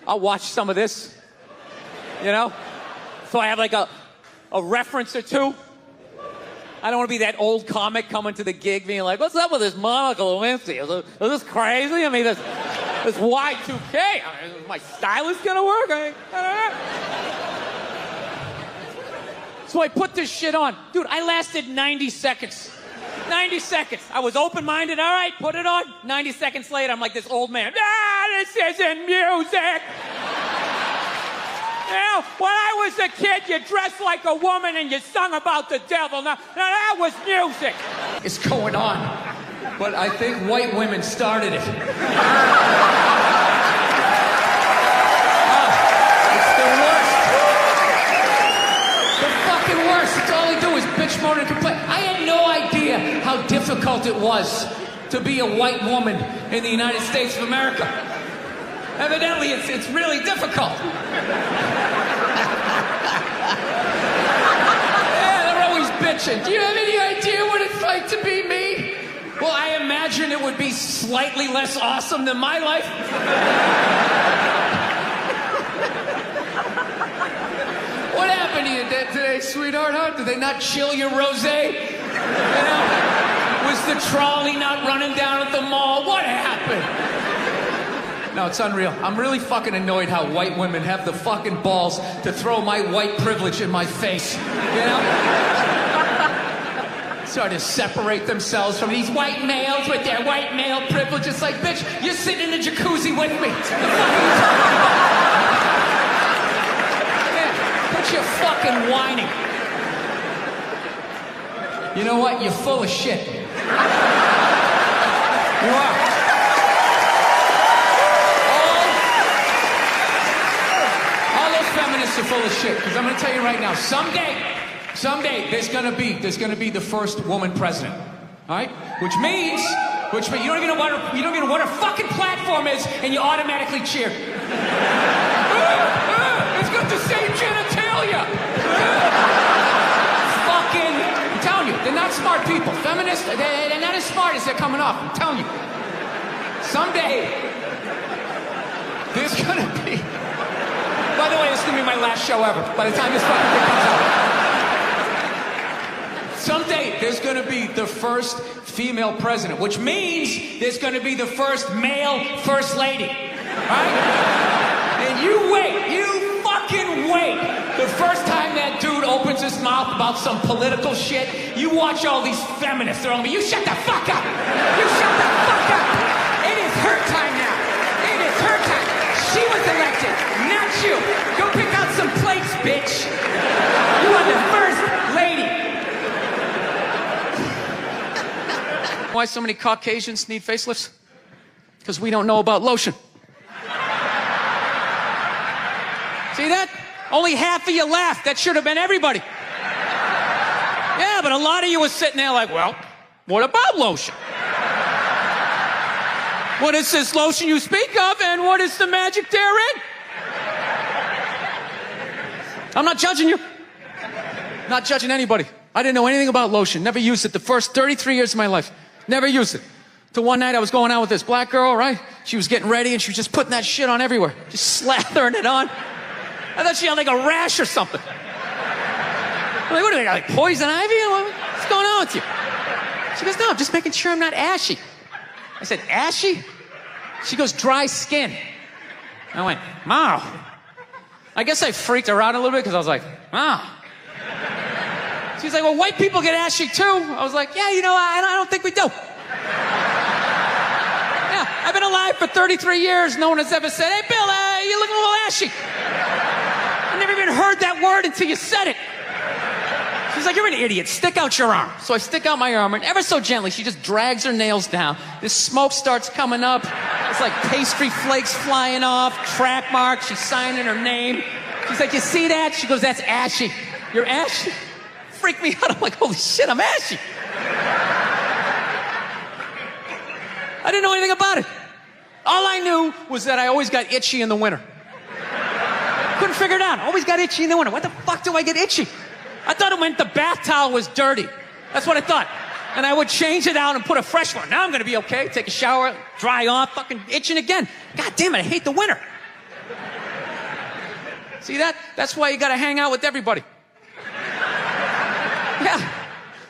I'll watch some of this, you know? So I have like a reference or two. I don't want to be that old comic coming to the gig being like, what's up with this Monica Lewinsky? Is this crazy? I mean, this Y2K. I mean, is my stylist going to work? I don't know. So I put this shit on. Dude, I lasted 90 seconds. 90 seconds. I was open-minded. All right, put it on. 90 seconds later, I'm like this old man. This isn't music. Now, when I was a kid, you dressed like a woman and you sung about the devil. Now that was music. It's going on. But I think white women started it. It's the worst. The fucking worst. It's all they do is bitch, moan, and complain. I had no idea how difficult it was to be a white woman in the United States of America. Evidently, it's really difficult. Yeah, they're always bitching. Do you have any idea what it's like to be me? Well, I imagine it would be slightly less awesome than my life. What happened to you today, sweetheart, huh? Did they not chill your rosé? You know? Was the trolley not running down at the mall? What happened? No, it's unreal. I'm really fucking annoyed how white women have the fucking balls to throw my white privilege in my face. You know? Sort of separate themselves from these white males with their white male privilege. It's like, bitch, you're sitting in the jacuzzi with me. What the fuck are you talking about? Yeah, quit your fucking whining. You know what? You're full of shit. You are. Feminists are full of shit, because I'm going to tell you right now, someday there's going to be the first woman president, all right? Which means you don't even know what her fucking platform is, and you automatically cheer. It's got the same genitalia. Fucking, I'm telling you, they're not smart people. Feminists, they're not as smart as they're coming off. I'm telling you. Someday there's going to be. By the way, this is going to be my last show ever, by the time this fucking thing comes out. Someday, there's going to be the first female president, which means there's going to be the first male first lady. Right? And you wait, you fucking wait. The first time that dude opens his mouth about some political shit, you watch all these feminists. They're all going to be, you shut the fuck up. You shut the fuck up. It is her time now. It is her time. She was elected, not you. Go pick out some plates, bitch. You are the first lady. Why so many Caucasians need facelifts? Because we don't know about lotion. See that? Only half of you laughed. That should have been everybody. Yeah, but a lot of you were sitting there like, well, what about lotion? What is this lotion you speak of, and what is the magic therein? I'm not judging you. Not judging anybody. I didn't know anything about lotion. Never used it the first 33 years of my life. Never used it. Till one night I was going out with this black girl, right? She was getting ready, and she was just putting that shit on everywhere. Just slathering it on. I thought she had like a rash or something. I'm like, what do they got, like poison ivy? What's going on with you? She goes, no, I'm just making sure I'm not ashy. I said, ashy? She goes, dry skin. I went, wow. I guess I freaked her out a little bit because I was like, wow. She's like, well, white people get ashy too. I was like, yeah, you know, I don't think we do. Yeah, I've been alive for 33 years. No one has ever said, hey, Bill, you look a little ashy. I never even heard that word until you said it. She's like, you're an idiot. Stick out your arm. So I stick out my arm, and ever so gently, she just drags her nails down. This smoke starts coming up. It's like pastry flakes flying off, track marks. She's signing her name. She's like, you see that? She goes, that's ashy. You're ashy? Freak me out. I'm like, holy shit, I'm ashy. I didn't know anything about it. All I knew was that I always got itchy in the winter. Couldn't figure it out. Always got itchy in the winter. What the fuck do I get itchy? I thought it meant the bath towel was dirty. That's what I thought. And I would change it out and put a fresh one. Now I'm going to be okay. Take a shower, dry off, fucking itching again. God damn it, I hate the winter. See that? That's why you got to hang out with everybody. Yeah.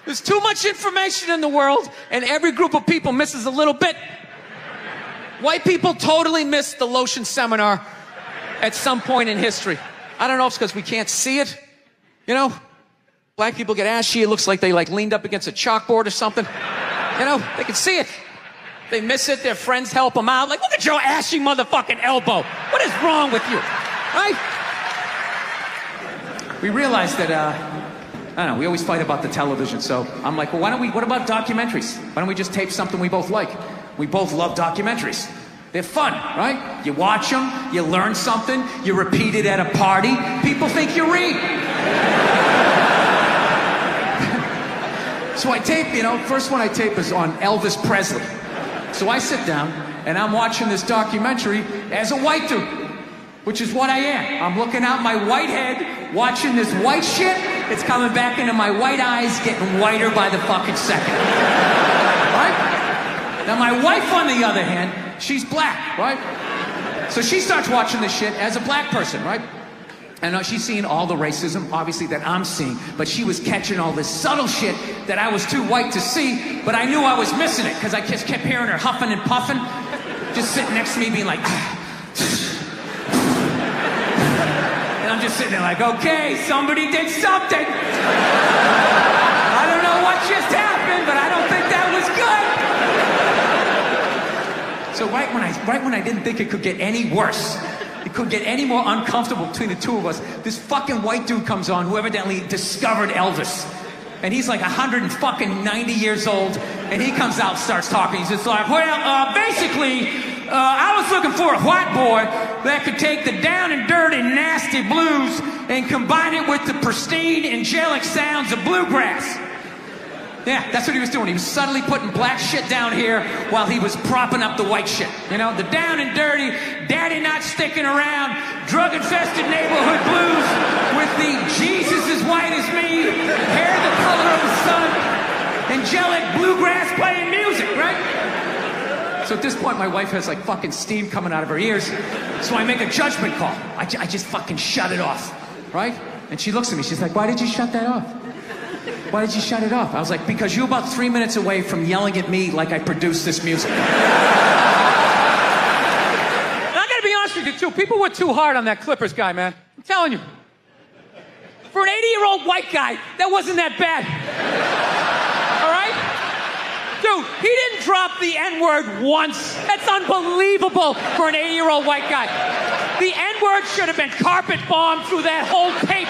There's too much information in the world, and every group of people misses a little bit. White people totally missed the lotion seminar at some point in history. I don't know if it's because we can't see it. You know? Black people get ashy. It looks like they leaned up against a chalkboard or something. You know? They can see it. They miss it. Their friends help them out. Like, look at your ashy motherfucking elbow. What is wrong with you? Right? We realized that, I don't know, we always fight about the television, so I'm like, well, what about documentaries? Why don't we just tape something we both like? We both love documentaries. They're fun, right? You watch them, you learn something, you repeat it at a party, people think you read. So I tape, first one I tape is on Elvis Presley. So I sit down, and I'm watching this documentary as a white dude, which is what I am. I'm looking out my white head, watching this white shit. It's coming back into my white eyes, getting whiter by the fucking second. Right? Now my wife, on the other hand, she's black, right? So she starts watching this shit as a black person, right? And she's seeing all the racism, obviously, that I'm seeing, but she was catching all this subtle shit that I was too white to see, but I knew I was missing it, because I just kept hearing her huffing and puffing, just sitting next to me being like, and I'm just sitting there like, okay, somebody did something. I don't know what just happened, but I don't think that was good. So right when I didn't think it could get any worse, it could get any more uncomfortable between the two of us, this fucking white dude comes on who evidently discovered Elvis. And he's like 190 years old, and he comes out and starts talking. He's just like, well, basically, I was looking for a white boy that could take the down and dirty, nasty blues and combine it with the pristine, angelic sounds of bluegrass. Yeah, that's what he was doing. He was subtly putting black shit down here while he was propping up the white shit. You know, the down and dirty, daddy not sticking around, drug-infested neighborhood blues with the Jesus as white as me, hair the color of the sun, angelic bluegrass playing music, right? So at this point, my wife has like fucking steam coming out of her ears. So I make a judgment call. I just fucking shut it off, right? And she looks at me, she's like, why did you shut that off? Why did you shut it off? I was like, because you're about 3 minutes away from yelling at me like I produced this music. And I gotta be honest with you, too. People were too hard on that Clippers guy, man. I'm telling you. For an 80-year-old white guy, that wasn't that bad. All right? Dude, he didn't drop the N-word once. That's unbelievable for an 80-year-old white guy. The N-word should have been carpet bombed through that whole tape.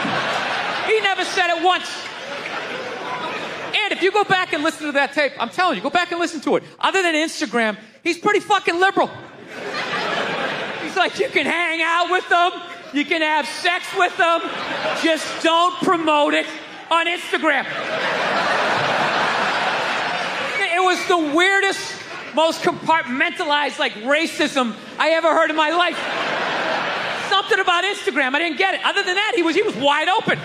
He never said it once. And if you go back and listen to that tape, I'm telling you, go back and listen to it. Other than Instagram, he's pretty fucking liberal. He's like, you can hang out with them, you can have sex with them, just don't promote it on Instagram. It was the weirdest, most compartmentalized, like, racism I ever heard in my life. Something about Instagram, I didn't get it. Other than that, he was wide open.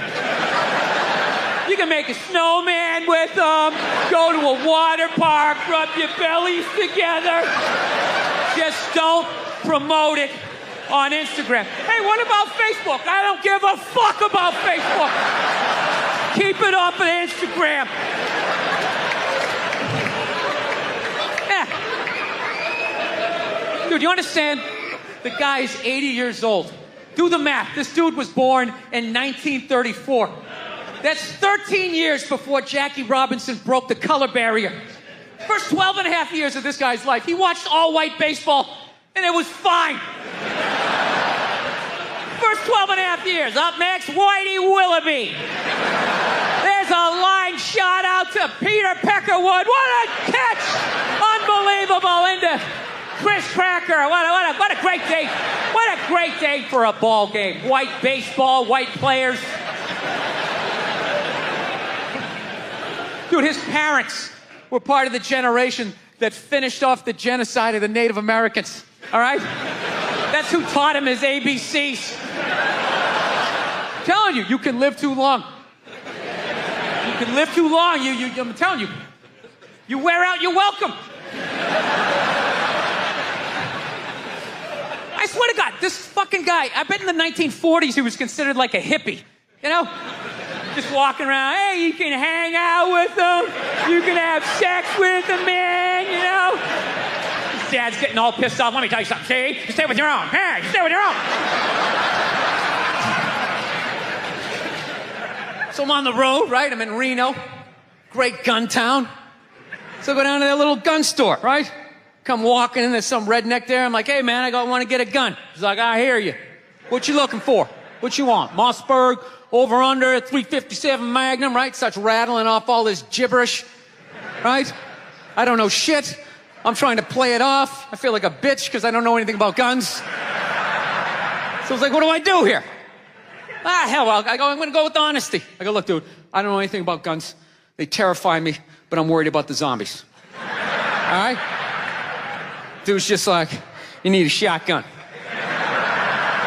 You can make a snowman with them, go to a water park, rub your bellies together. Just don't promote it on Instagram. Hey, what about Facebook? I don't give a fuck about Facebook. Keep it off of Instagram. Yeah. Dude, you understand? The guy is 80 years old. Do the math. This dude was born in 1934. That's 13 years before Jackie Robinson broke the color barrier. First 12 and a half years of this guy's life, he watched all-white baseball, and it was fine. First 12 and a half years. Up next, Whitey Willoughby. There's a line shot out to Peter Peckerwood. What a catch! Unbelievable into Chris Cracker. What a great day. What a great day for a ball game. White baseball, white players. Dude, his parents were part of the generation that finished off the genocide of the Native Americans, all right? That's who taught him his ABCs. I'm telling you, you can live too long. You can live too long. I'm telling you, you wear out your welcome. I swear to God, this fucking guy, I bet in the 1940s he was considered like a hippie. You know? Just walking around, hey, you can hang out with them. You can have sex with them, man, you know? His dad's getting all pissed off. Let me tell you something, see? You stay with your own. Hey, you stay with your own. So I'm on the road, right? I'm in Reno. Great gun town. So I go down to that little gun store, right? Come walking in, there's some redneck there. I'm like, hey, man, I want to get a gun. He's like, I hear you. What you looking for? What you want? Mossberg, over under, 357 Magnum, right? Starts rattling off all this gibberish, right? I don't know shit. I'm trying to play it off. I feel like a bitch because I don't know anything about guns. So I was like, what do I do here? Hell, I go, I'm going to go with honesty. I go, look, dude, I don't know anything about guns. They terrify me, but I'm worried about the zombies. All right? Dude's just like, you need a shotgun.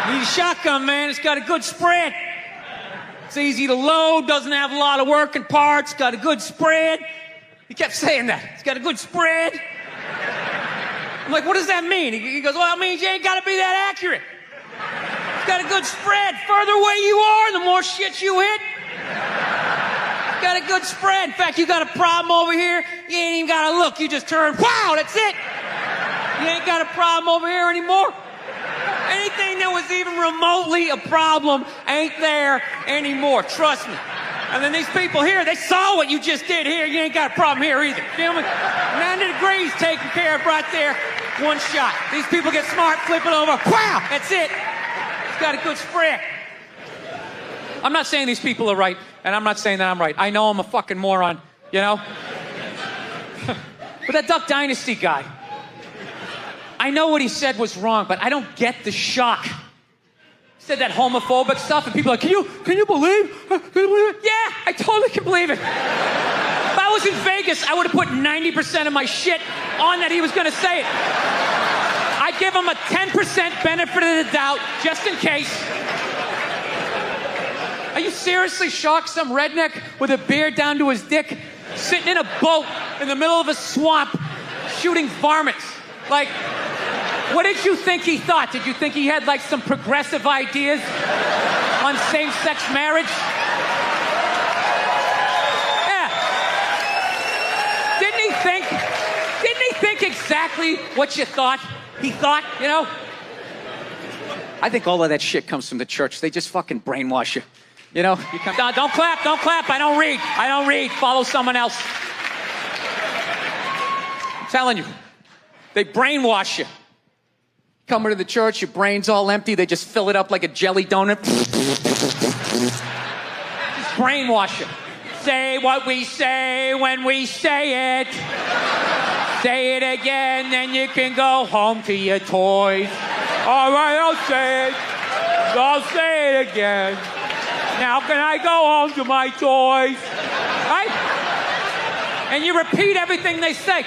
You need a shotgun, man. It's got a good spread. It's easy to load, doesn't have a lot of working parts, got a good spread. He kept saying that. It's got a good spread. I'm like, what does that mean? He goes, well, it means you ain't got to be that accurate. It's got a good spread. Further away you are, the more shit you hit. It's got a good spread. In fact, you got a problem over here, you ain't even got to look. You just turn, wow, that's it. You ain't got a problem over here anymore. Anything that was even remotely a problem ain't there anymore. Trust me. And then these people here, they saw what you just did here. You ain't got a problem here either. Gentlemen, 90 degrees taken care of right there. One shot. These people get smart, flip it over. Wow, that's it. It's got a good spread. I'm not saying these people are right, and I'm not saying that I'm right. I know I'm a fucking moron, you know? But that Duck Dynasty guy, I know what he said was wrong, but I don't get the shock. He said that homophobic stuff, and people are like, can you believe? Can you believe it? Yeah, I totally can believe it. If I was in Vegas, I would have put 90% of my shit on that he was going to say it. I'd give him a 10% benefit of the doubt, just in case. Are you seriously shocked? Some redneck with a beard down to his dick, sitting in a boat in the middle of a swamp, shooting varmints. Like, what did you think he thought? Did you think he had, like, some progressive ideas on same-sex marriage? Yeah. Didn't he think exactly what you thought he thought, you know? I think all of that shit comes from the church. They just fucking brainwash you. You know? Don't clap. I don't read. Follow someone else. I'm telling you. They brainwash you. Come into the church, your brain's all empty. They just fill it up like a jelly donut. Just brainwash you. Say what we say when we say it. Say it again, then you can go home to your toys. All right, I'll say it. I'll say it again. Now can I go home to my toys? Right? And you repeat everything they say.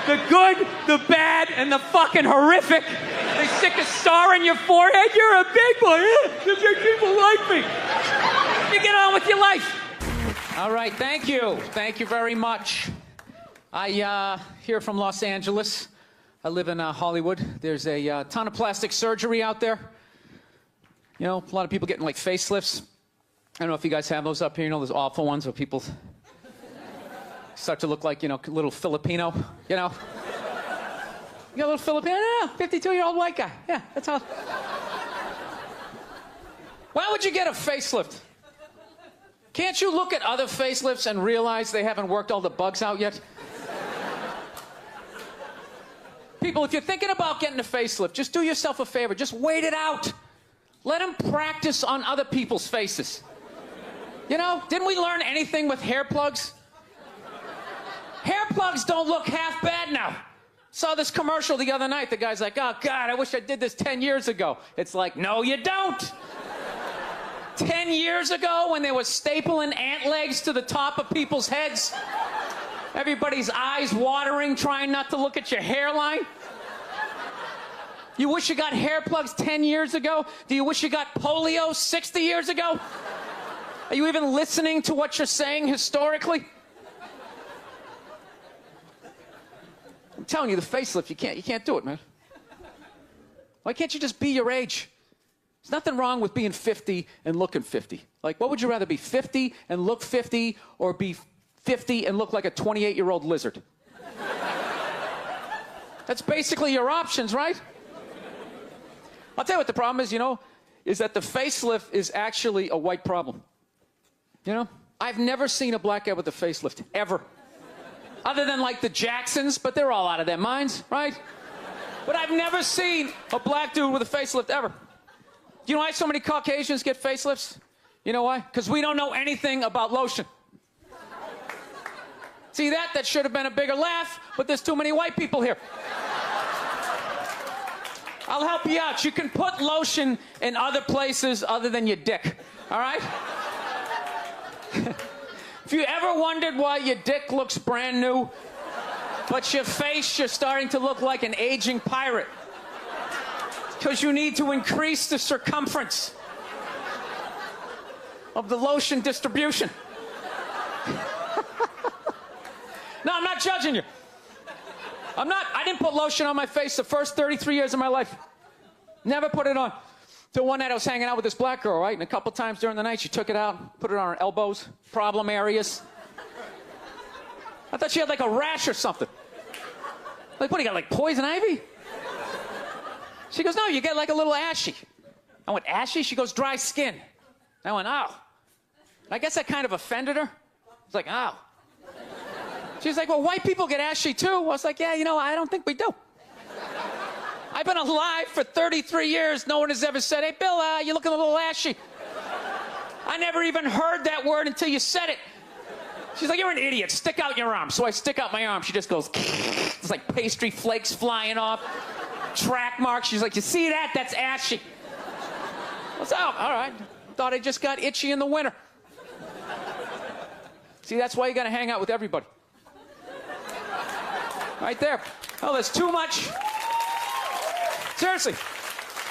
The good, the bad, and the fucking horrific. They stick a star in your forehead. You're a big boy. People like me. You get on with your life. All right, thank you. Thank you very much. I here from Los Angeles. I live in Hollywood. There's a ton of plastic surgery out there. You know, a lot of people getting like facelifts. I don't know if you guys have those up here. You know, those awful ones where people start to look like, you know, a little Filipino, you know? You got a little Filipino? Yeah, 52-year-old white guy. Yeah, that's how. Why would you get a facelift? Can't you look at other facelifts and realize they haven't worked all the bugs out yet? People, if you're thinking about getting a facelift, just do yourself a favor. Just wait it out. Let them practice on other people's faces. You know, didn't we learn anything with hair plugs? Hair plugs don't look half bad now. Saw this commercial the other night. The guy's like, oh, God, I wish I did this 10 years ago. It's like, no, you don't. 10 years ago when they were stapling ant legs to the top of people's heads, everybody's eyes watering, trying not to look at your hairline. You wish you got hair plugs 10 years ago? Do you wish you got polio 60 years ago? Are you even listening to what you're saying historically? I'm telling you, the facelift, you can't do it, man. Why can't you just be your age? There's nothing wrong with being 50 and looking 50. Like, what would you rather be, 50 and look 50, or be 50 and look like a 28-year-old lizard? That's basically your options, right? I'll tell you what the problem is, is that the facelift is actually a white problem. I've never seen a black guy with a facelift, ever. Other than, like, the Jacksons, but they're all out of their minds, right? But I've never seen a black dude with a facelift, ever. You know why so many Caucasians get facelifts? You know why? Because we don't know anything about lotion. See that? That should have been a bigger laugh, but there's too many white people here. I'll help you out. You can put lotion in other places other than your dick, all right? If you ever wondered why your dick looks brand new, but your face, you're starting to look like an aging pirate, because you need to increase the circumference of the lotion distribution. No, I'm not judging you. I didn't put lotion on my face the first 33 years of my life. Never put it on. Till one night I was hanging out with this black girl, right? And a couple times during the night she took it out, put it on her elbows, problem areas. I thought she had like a rash or something. Like, what, do you got like poison ivy? She goes, no, you get like a little ashy. I went, ashy? She goes, dry skin. I went, oh. I guess that kind of offended her. I was like, oh. She's like, well, white people get ashy too. I was like, yeah, I don't think we do. I've been alive for 33 years. No one has ever said, hey, Bill, you're looking a little ashy. I never even heard that word until you said it. She's like, you're an idiot. Stick out your arm. So I stick out my arm. She just goes, it's like pastry flakes flying off, track marks. She's like, you see that? That's ashy. I was, oh, all right. Thought I just got itchy in the winter. See, that's why you got to hang out with everybody. Right there. Oh, there's too much. Seriously,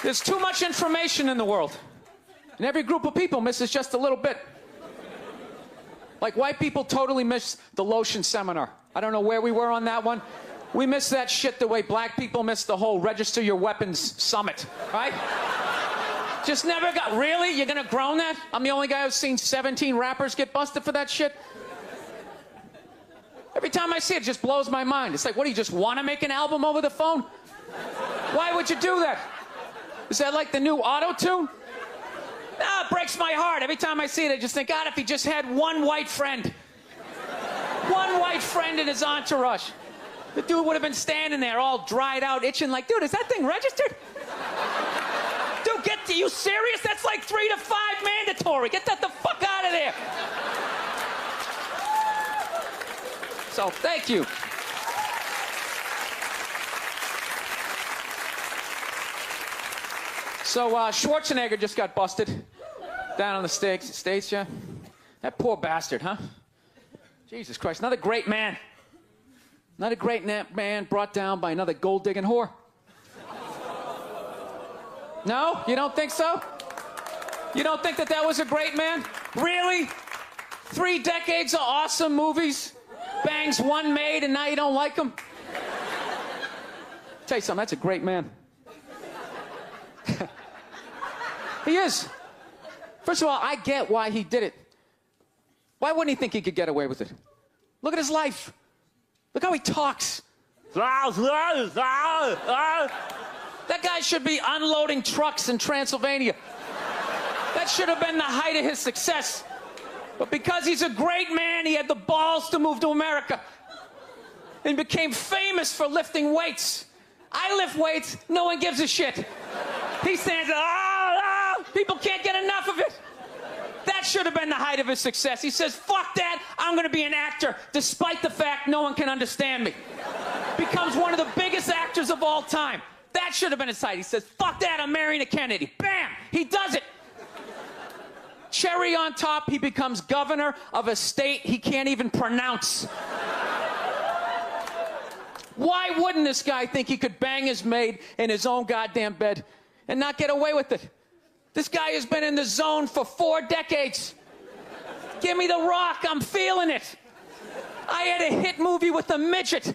there's too much information in the world. And every group of people misses just a little bit. Like, white people totally miss the lotion seminar. I don't know where we were on that one. We missed that shit the way black people miss the whole register your weapons summit, right? Just never got, really? You're gonna groan that? I'm the only guy who's seen 17 rappers get busted for that shit? Every time I see it, it just blows my mind. It's like, what, do you just want to make an album over the phone? Why would you do that? Is that like the new auto-tune? No, it breaks my heart. Every time I see it, I just think, God, if he just had one white friend. One white friend in his entourage. The dude would have been standing there all dried out, itching like, dude, is that thing registered? Dude, you serious? That's like 3 to 5 mandatory. Get that the fuck out of there. So, thank you. So, Schwarzenegger just got busted down on the States, yeah? That poor bastard, huh? Jesus Christ, another great man. Another great man brought down by another gold-digging whore. No? You don't think so? You don't think that was a great man? Really? 3 decades of awesome movies? Bangs one maid and now you don't like him? Tell you something, that's a great man. He is. First of all, I get why he did it. Why wouldn't he think he could get away with it? Look at his life. Look how he talks. That guy should be unloading trucks in Transylvania. That should have been the height of his success. But because he's a great man, he had the balls to move to America. And became famous for lifting weights. I lift weights, no one gives a shit. He stands there, people can't get enough of it. That should have been the height of his success. He says, fuck that, I'm gonna be an actor, despite the fact no one can understand me. Becomes one of the biggest actors of all time. That should have been his height. He says, fuck that, I'm marrying a Kennedy. Bam, he does it. Cherry on top, he becomes governor of a state he can't even pronounce. Why wouldn't this guy think he could bang his maid in his own goddamn bed and not get away with it? This guy has been in the zone for 4 decades. Give me the rock, I'm feeling it. I had a hit movie with a midget.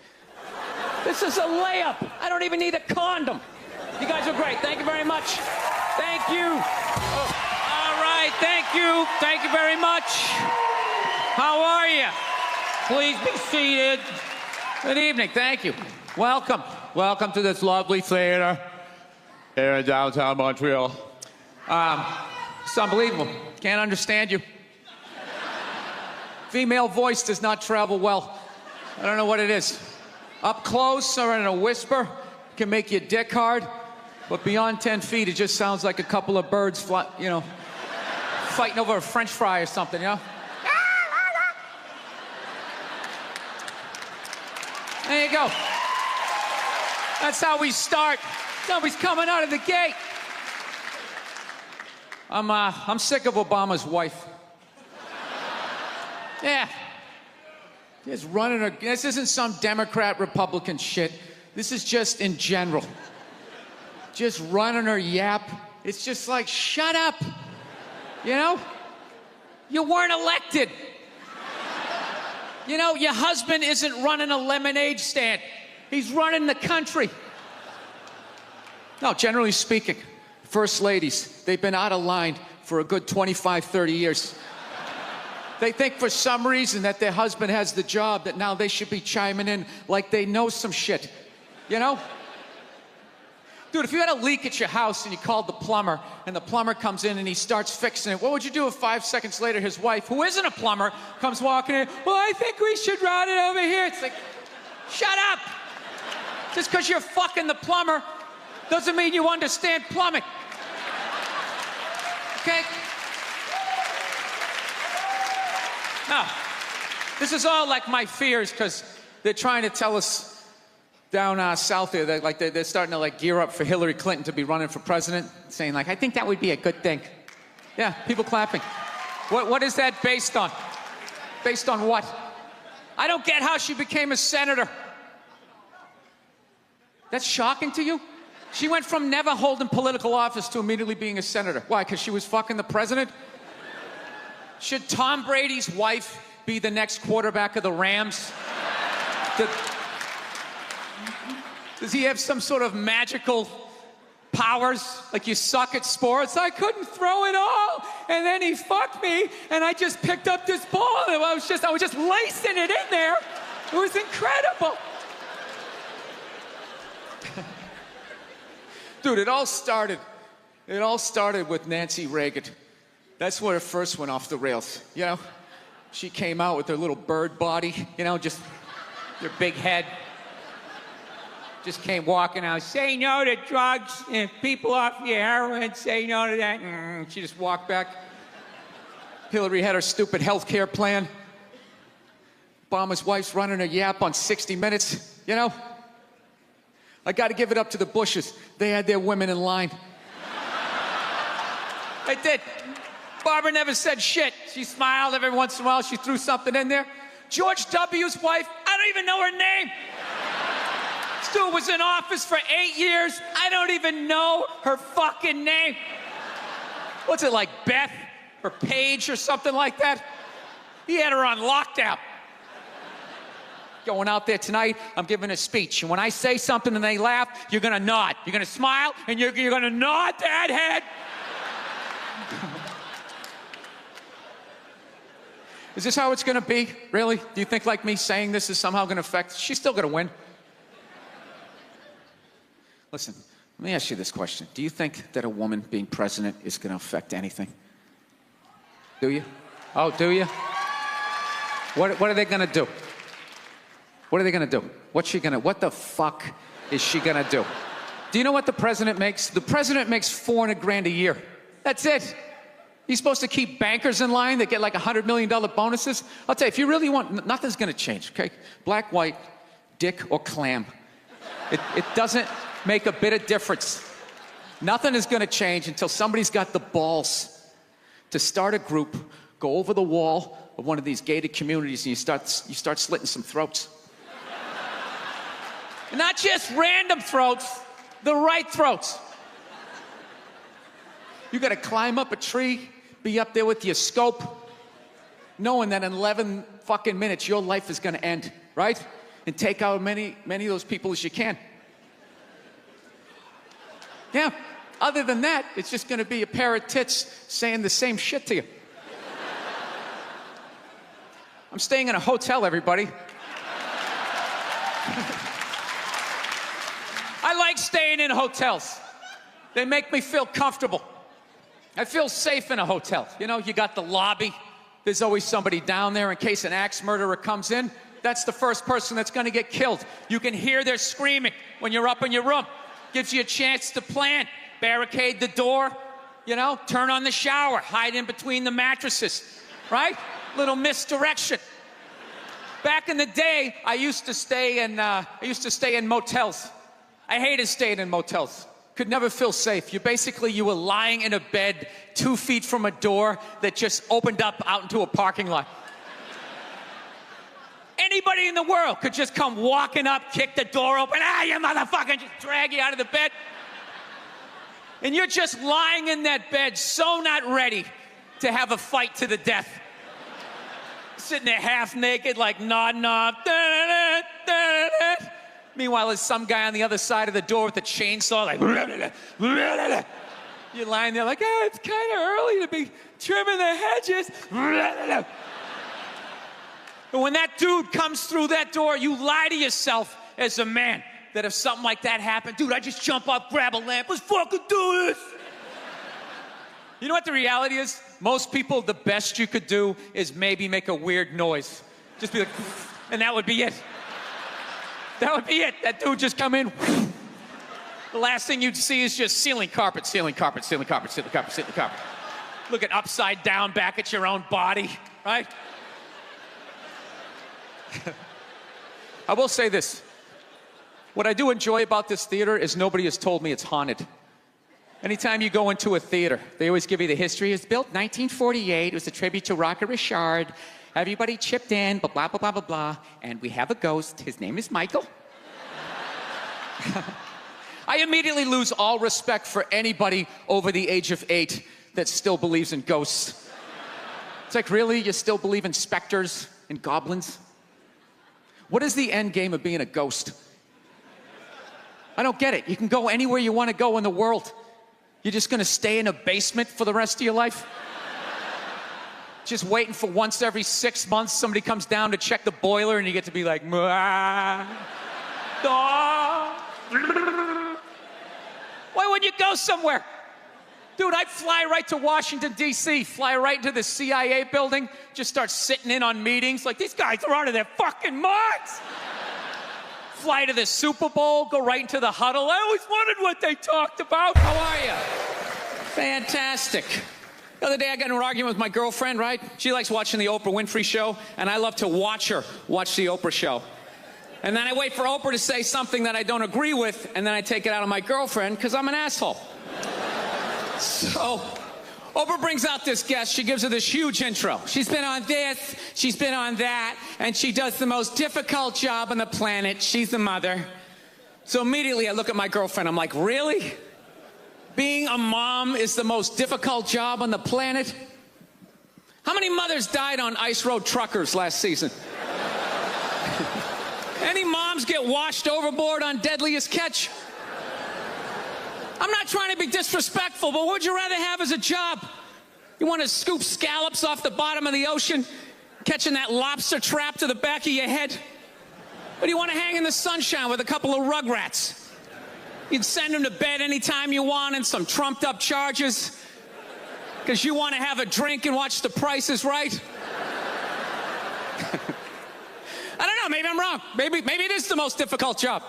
This is a layup. I don't even need a condom. You guys are great. Thank you very much. Thank you. All right, thank you. Thank you very much. How are you? Please be seated. Good evening. Thank you. Welcome. Welcome to this lovely theater here in downtown Montreal. It's unbelievable. Can't understand you. Female voice does not travel well. I don't know what it is. Up close or in a whisper can make your dick hard, but beyond 10 feet, it just sounds like a couple of birds fighting over a French fry or something, you know? There you go. That's how we start. Nobody's coming out of the gate. I'm sick of Obama's wife. Yeah. Just running her. This isn't some Democrat, Republican shit. This is just in general. Just running her yap. It's just like, shut up. You know? You weren't elected. You know, your husband isn't running a lemonade stand. He's running the country. No, generally speaking, first ladies, they've been out of line for a good 25, 30 years. They think for some reason that their husband has the job, that now they should be chiming in like they know some shit, you know? Dude, if you had a leak at your house and you called the plumber, and the plumber comes in and he starts fixing it, what would you do if 5 seconds later his wife, who isn't a plumber, comes walking in, well, I think we should route it over here. It's like, shut up! Just because you're fucking the plumber doesn't mean you understand plumbing. Okay? No. This is all like my fears, because they're trying to tell us down south here that like they're starting to like gear up for Hillary Clinton to be running for president, saying like, I think that would be a good thing. Yeah, people clapping. What is that based on? Based on what? I don't get how she became a senator. That's shocking to you? She went from never holding political office to immediately being a senator. Why, because she was fucking the president? Should Tom Brady's wife be the next quarterback of the Rams? Does he have some sort of magical powers? Like, you suck at sports? I couldn't throw it all, and then he fucked me, and I just picked up this ball, and I was just lacing it in there. It was incredible. Dude, it all started with Nancy Reagan. That's where it first went off the rails, you know? She came out with her little bird body, you know, just her big head. Just came walking out, say no to drugs, and people off your heroin, say no to that. She just walked back. Hillary had her stupid health care plan. Obama's wife's running her yap on 60 Minutes, you know? I gotta give it up to the Bushes. They had their women in line. They did. Barbara never said shit. She smiled every once in a while. She threw something in there. George W.'s wife, I don't even know her name. This dude was in office for 8 years. I don't even know her fucking name. What's it, like Beth or Paige or something like that? He had her on lockdown. Going out there tonight, I'm giving a speech. And when I say something and they laugh, you're gonna nod. You're gonna smile, and you're gonna nod that head. Is this how it's gonna be? Really? Do you think like me saying this is somehow gonna affect? She's still gonna win. Listen, let me ask you this question. Do you think that a woman being president is gonna affect anything? Do you? Oh, do you? What are they gonna do? What are they gonna do? What the fuck is she gonna do? Do you know what the president makes? The president makes $400,000 a year. That's it. He's supposed to keep bankers in line that get like $100 million bonuses. I'll tell you, if you really want, nothing's gonna change, okay? Black, white, dick, or clam. It doesn't make a bit of difference. Nothing is gonna change until somebody's got the balls to start a group, go over the wall of one of these gated communities, and you start slitting some throats. Not just random throats, the right throats. You gotta climb up a tree, be up there with your scope, knowing that in 11 fucking minutes your life is gonna end, right? And take out many of those people as you can. Yeah, other than that, it's just gonna be a pair of tits saying the same shit to you. I'm staying in a hotel, everybody. I like staying in hotels. They make me feel comfortable. I feel safe in a hotel. You know, you got the lobby. There's always somebody down there in case an axe murderer comes in. That's the first person that's gonna get killed. You can hear their screaming when you're up in your room. Gives you a chance to plan. Barricade the door, you know, turn on the shower, hide in between the mattresses, right? Little misdirection. Back in the day, I used to stay in motels. I hated staying in motels. Could never feel safe. You were lying in a bed 2 feet from a door that just opened up out into a parking lot. Anybody in the world could just come walking up, kick the door open, you motherfucker, just drag you out of the bed. And you're just lying in that bed, so not ready to have a fight to the death. Sitting there half naked, like nodding off. Meanwhile, there's some guy on the other side of the door with a chainsaw, like. You're lying there like, it's kind of early to be trimming the hedges. And when that dude comes through that door, you lie to yourself as a man that if something like that happened, dude, I just jump up, grab a lamp, let's fucking do this. You know what the reality is? Most people, the best you could do is maybe make a weird noise. Just be like, and that would be it. That would be it. That dude just come in. The last thing you'd see is just ceiling carpet, ceiling carpet, ceiling carpet, ceiling carpet, ceiling carpet. Looking upside down back at your own body, right? I will say this. What I do enjoy about this theater is nobody has told me it's haunted. Anytime you go into a theater, they always give you the history. It was built 1948. It was a tribute to Rocket Richard. Everybody chipped in, blah, blah, blah, blah, blah, blah. And we have a ghost. His name is Michael. I immediately lose all respect for anybody over the age of 8 that still believes in ghosts. It's like, really? You still believe in specters and goblins? What is the end game of being a ghost? I don't get it. You can go anywhere you want to go in the world. You're just going to stay in a basement for the rest of your life? Just waiting for once every 6 months somebody comes down to check the boiler and you get to be like, why would you go somewhere? Dude, I'd fly right to Washington, D.C., fly right into the CIA building, just start sitting in on meetings like, these guys are out of their fucking minds. Fly to the Super Bowl, go right into the huddle. I always wondered what they talked about. How are you? Fantastic. The other day I got in an argument with my girlfriend, right? She likes watching the Oprah Winfrey Show, and I love to watch her watch the Oprah Show. And then I wait for Oprah to say something that I don't agree with, and then I take it out on my girlfriend because I'm an asshole. So, Oprah brings out this guest. She gives her this huge intro. She's been on this, she's been on that, and she does the most difficult job on the planet. She's the mother. So immediately I look at my girlfriend. I'm like, really? Being a mom is the most difficult job on the planet? How many mothers died on ice road truckers last season? Any moms get washed overboard on Deadliest Catch? I'm not trying to be disrespectful, but what would you rather have as a job? You want to scoop scallops off the bottom of the ocean, catching that lobster trap to the back of your head? Or do you want to hang in the sunshine with a couple of rugrats? You'd send them to bed anytime you want and some trumped up charges because you want to have a drink and watch The Price is Right? I don't know, maybe I'm wrong. Maybe it is the most difficult job.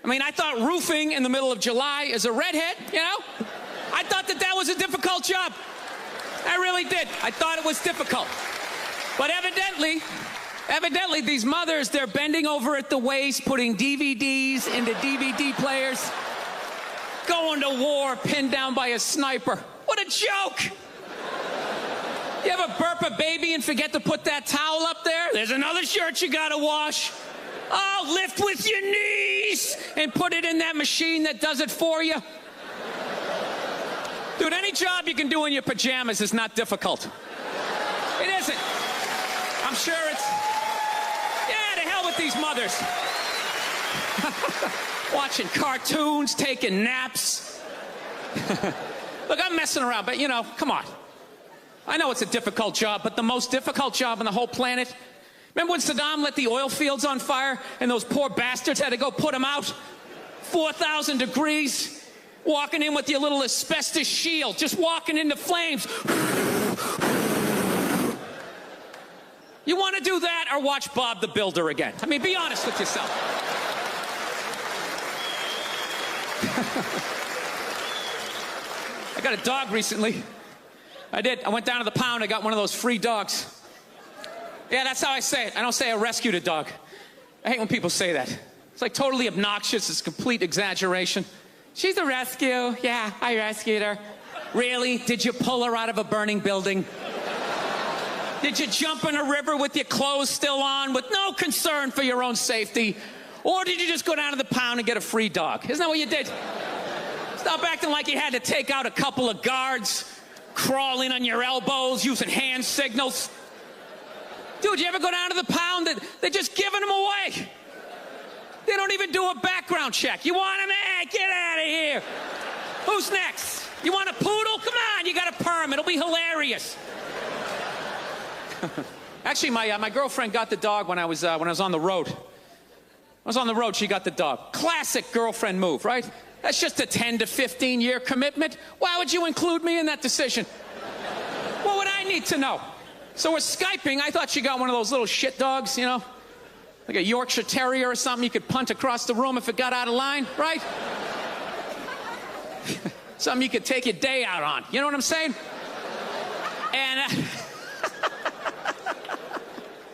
I mean, I thought roofing in the middle of July as a redhead, you know? I thought that was a difficult job. I really did. I thought it was difficult. But evidently these mothers, they're bending over at the waist, putting DVDs into DVD players, going to war pinned down by a sniper. What a joke! You ever burp a baby and forget to put that towel up there? There's another shirt you gotta wash. Oh, lift with your knees and put it in that machine that does it for you. Dude, any job you can do in your pajamas is not difficult. It isn't. I'm sure it's... Yeah, to hell with these mothers. Watching cartoons, taking naps. Look, I'm messing around, but you know, come on. I know it's a difficult job, but the most difficult job on the whole planet. Remember when Saddam lit the oil fields on fire and those poor bastards had to go put them out? 4,000 degrees. Walking in with your little asbestos shield, just walking into flames. You want to do that or watch Bob the Builder again? I mean, be honest with yourself. I got a dog recently. I did. I went down to the pound. I got one of those free dogs. Yeah, that's how I say it. I don't say I rescued a dog. I hate when people say that. It's like totally obnoxious. It's complete exaggeration. She's a rescue. Yeah, I rescued her. Really? Did you pull her out of a burning building? Did you jump in a river with your clothes still on with no concern for your own safety? Or did you just go down to the pound and get a free dog? Isn't that what you did? Stop acting like you had to take out a couple of guards, crawling on your elbows, using hand signals. Dude, you ever go down to the pound? They're just giving them away. They don't even do a background check. You want him? Hey, get out of here. Who's next? You want a poodle? Come on, you got a perm. It'll be hilarious. Actually, my girlfriend got the dog when I was on the road. I was on the road, she got the dog. Classic girlfriend move, right? That's just a 10 to 15 year commitment. Why would you include me in that decision? What would I need to know? So we're Skyping. I thought she got one of those little shit dogs, you know? Like a Yorkshire Terrier or something you could punt across the room if it got out of line, right? Something you could take your day out on. You know what I'm saying? And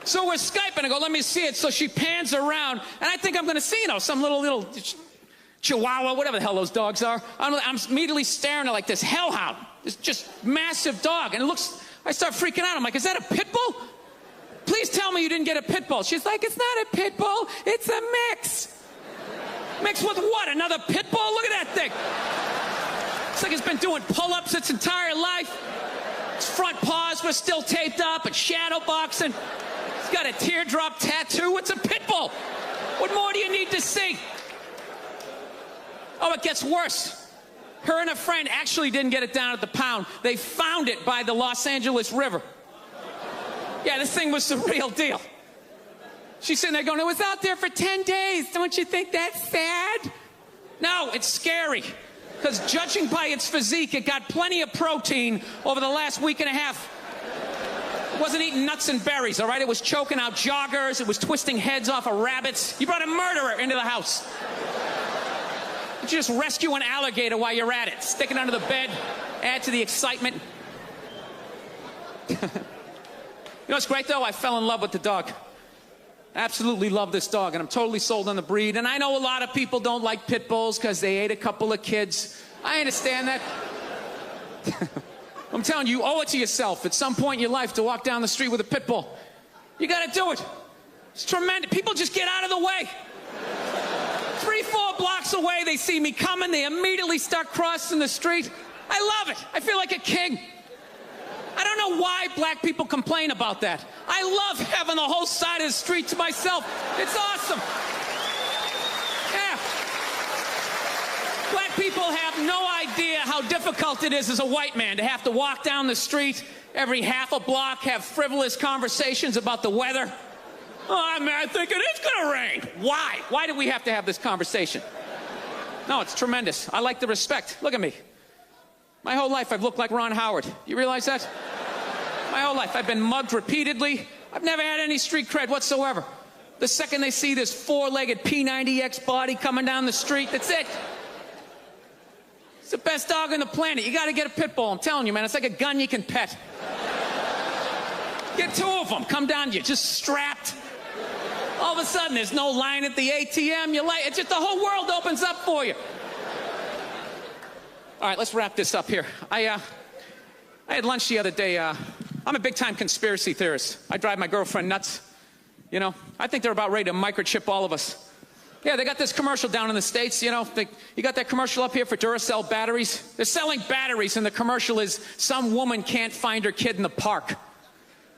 so we're Skyping. I go, let me see it. So she pans around, and I think I'm going to see, you know, some little Chihuahua, whatever the hell those dogs are. I'm immediately staring at like this hellhound, this just massive dog, and it looks. I start freaking out. I'm like, is that a pit bull? Please tell me you didn't get a pit bull. She's like, it's not a pit bull, it's a mix. Mix with what? Another pit bull? Look at that thing. It's like it's been doing pull-ups its entire life. Its front paws were still taped up and shadow boxing. It's got a teardrop tattoo. It's a pit bull. What more do you need to see? Oh, it gets worse. Her and a friend actually didn't get it down at the pound. They found it by the Los Angeles River. Yeah, this thing was the real deal. She's sitting there going, it was out there for 10 days. Don't you think that's sad? No, it's scary. Because judging by its physique, it got plenty of protein over the last week and a half. It wasn't eating nuts and berries, all right? It was choking out joggers. It was twisting heads off of rabbits. You brought a murderer into the house. You just rescue an alligator while you're at it. Stick it under the bed. Add to the excitement. You know what's great, though? I fell in love with the dog. Absolutely love this dog, and I'm totally sold on the breed. And I know a lot of people don't like pit bulls because they ate a couple of kids. I understand that. I'm telling you, you owe it to yourself at some point in your life to walk down the street with a pit bull. You got to do it. It's tremendous. People just get out of the way. 3-4 blocks away, they see me coming. They immediately start crossing the street. I love it. I feel like a king. I don't know why black people complain about that. I love having the whole side of the street to myself. It's awesome. Yeah. Black people have no idea how difficult it is as a white man to have to walk down the street every half a block, have frivolous conversations about the weather. Oh, man, I think it is going to rain. Why? Why do we have to have this conversation? No, it's tremendous. I like the respect. Look at me. My whole life, I've looked like Ron Howard. You realize that? My whole life, I've been mugged repeatedly. I've never had any street cred whatsoever. The second they see this four-legged P90X body coming down the street, that's it. It's the best dog on the planet. You got to get a pit bull. I'm telling you, man. It's like a gun you can pet. Get 2 of them. Come down to you, just strapped. All of a sudden, there's no line at the ATM. It's just the whole world opens up for you. All right, let's wrap this up here. I had lunch the other day. I'm a big-time conspiracy theorist. I drive my girlfriend nuts. you know? I think they're about ready to microchip all of us. Yeah, they got this commercial down in the States, you know? You got that commercial up here for Duracell batteries? They're selling batteries, and the commercial is some woman can't find her kid in the park.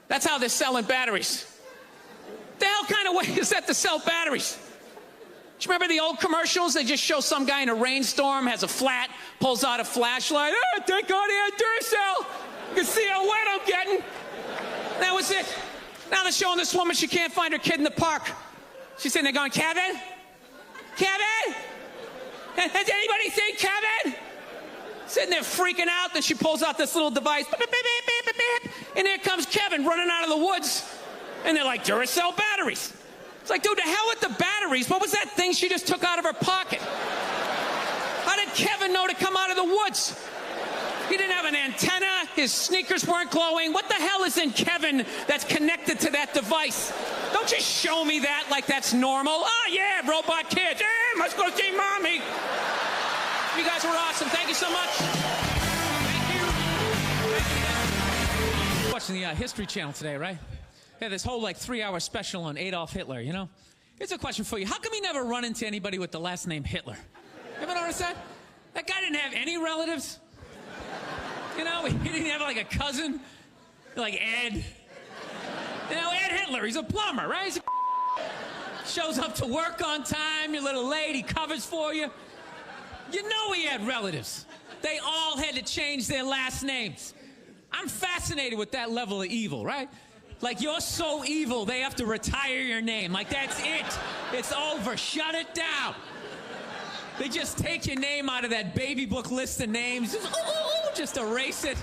That's how they're selling batteries. The hell kind of way is that to sell batteries? Do you remember the old commercials? They just show some guy in a rainstorm, has a flat, pulls out a flashlight. Oh, thank God he had Duracell. You can see how wet I'm getting. That was it. Now they're showing this woman she can't find her kid in the park. She's sitting there going, Kevin? Kevin? Has anybody seen Kevin? Sitting there freaking out. Then she pulls out this little device. Beep, beep, beep, beep, beep, and here comes Kevin running out of the woods. And they're like, Duracell batteries. It's like, dude, the hell with the batteries. What was that thing she just took out of her pocket? How did Kevin know to come out of the woods? He didn't have an antenna. His sneakers weren't glowing. What the hell is in Kevin that's connected to that device? Don't just show me that like that's normal. Oh, yeah, robot kids. Must go see mommy. You guys were awesome. Thank you so much. Thank you. Watching the History Channel today, right? Yeah, this whole like 3-hour special on Adolf Hitler, you know? Here's a question for you. How come you never run into anybody with the last name Hitler? You ever notice that? That guy didn't have any relatives. You know, he didn't have like a cousin, like Ed. You know, Ed Hitler, he's a plumber, right? He's shows up to work on time, you're a little late, he covers for you. You know he had relatives. They all had to change their last names. I'm fascinated with that level of evil, right? Like, you're so evil, they have to retire your name. Like, that's it. It's over. Shut it down. They just take your name out of that baby book list of names. Just erase it.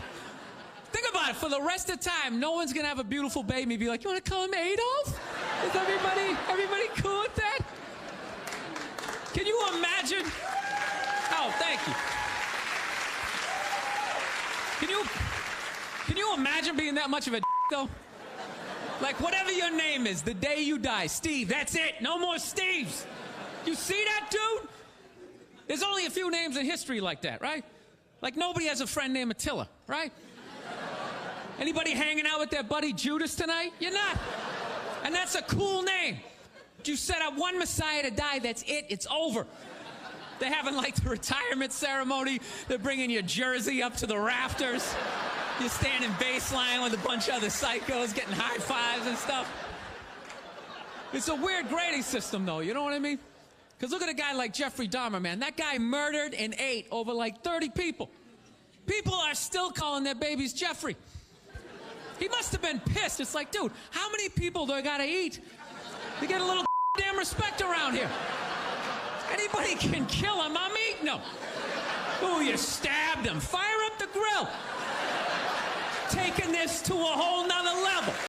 Think about it. For the rest of the time, no one's going to have a beautiful baby and be like, you want to call him Adolf? Is everybody cool with that? Can you imagine? Oh, thank you. Can you imagine being that much of a though? Like, whatever your name is, the day you die, Steve, that's it. No more Steves. You see that, dude? There's only a few names in history like that, right? Like, nobody has a friend named Attila, right? Anybody hanging out with their buddy Judas tonight? You're not. And that's a cool name. You set up one Messiah to die, that's it. It's over. They're having, like, the retirement ceremony. They're bringing your jersey up to the rafters. You're standing baseline with a bunch of other psychos getting high fives and stuff. It's a weird grading system, though, you know what I mean? Because look at a guy like Jeffrey Dahmer, man. That guy murdered and ate over like 30 people. People are still calling their babies Jeffrey. He must have been pissed. It's like, dude, how many people do I gotta eat to get a little damn respect around here? Anybody can kill him, I'm eating him. Ooh, you stabbed him. Fire up the grill. Taking this to a whole nother level.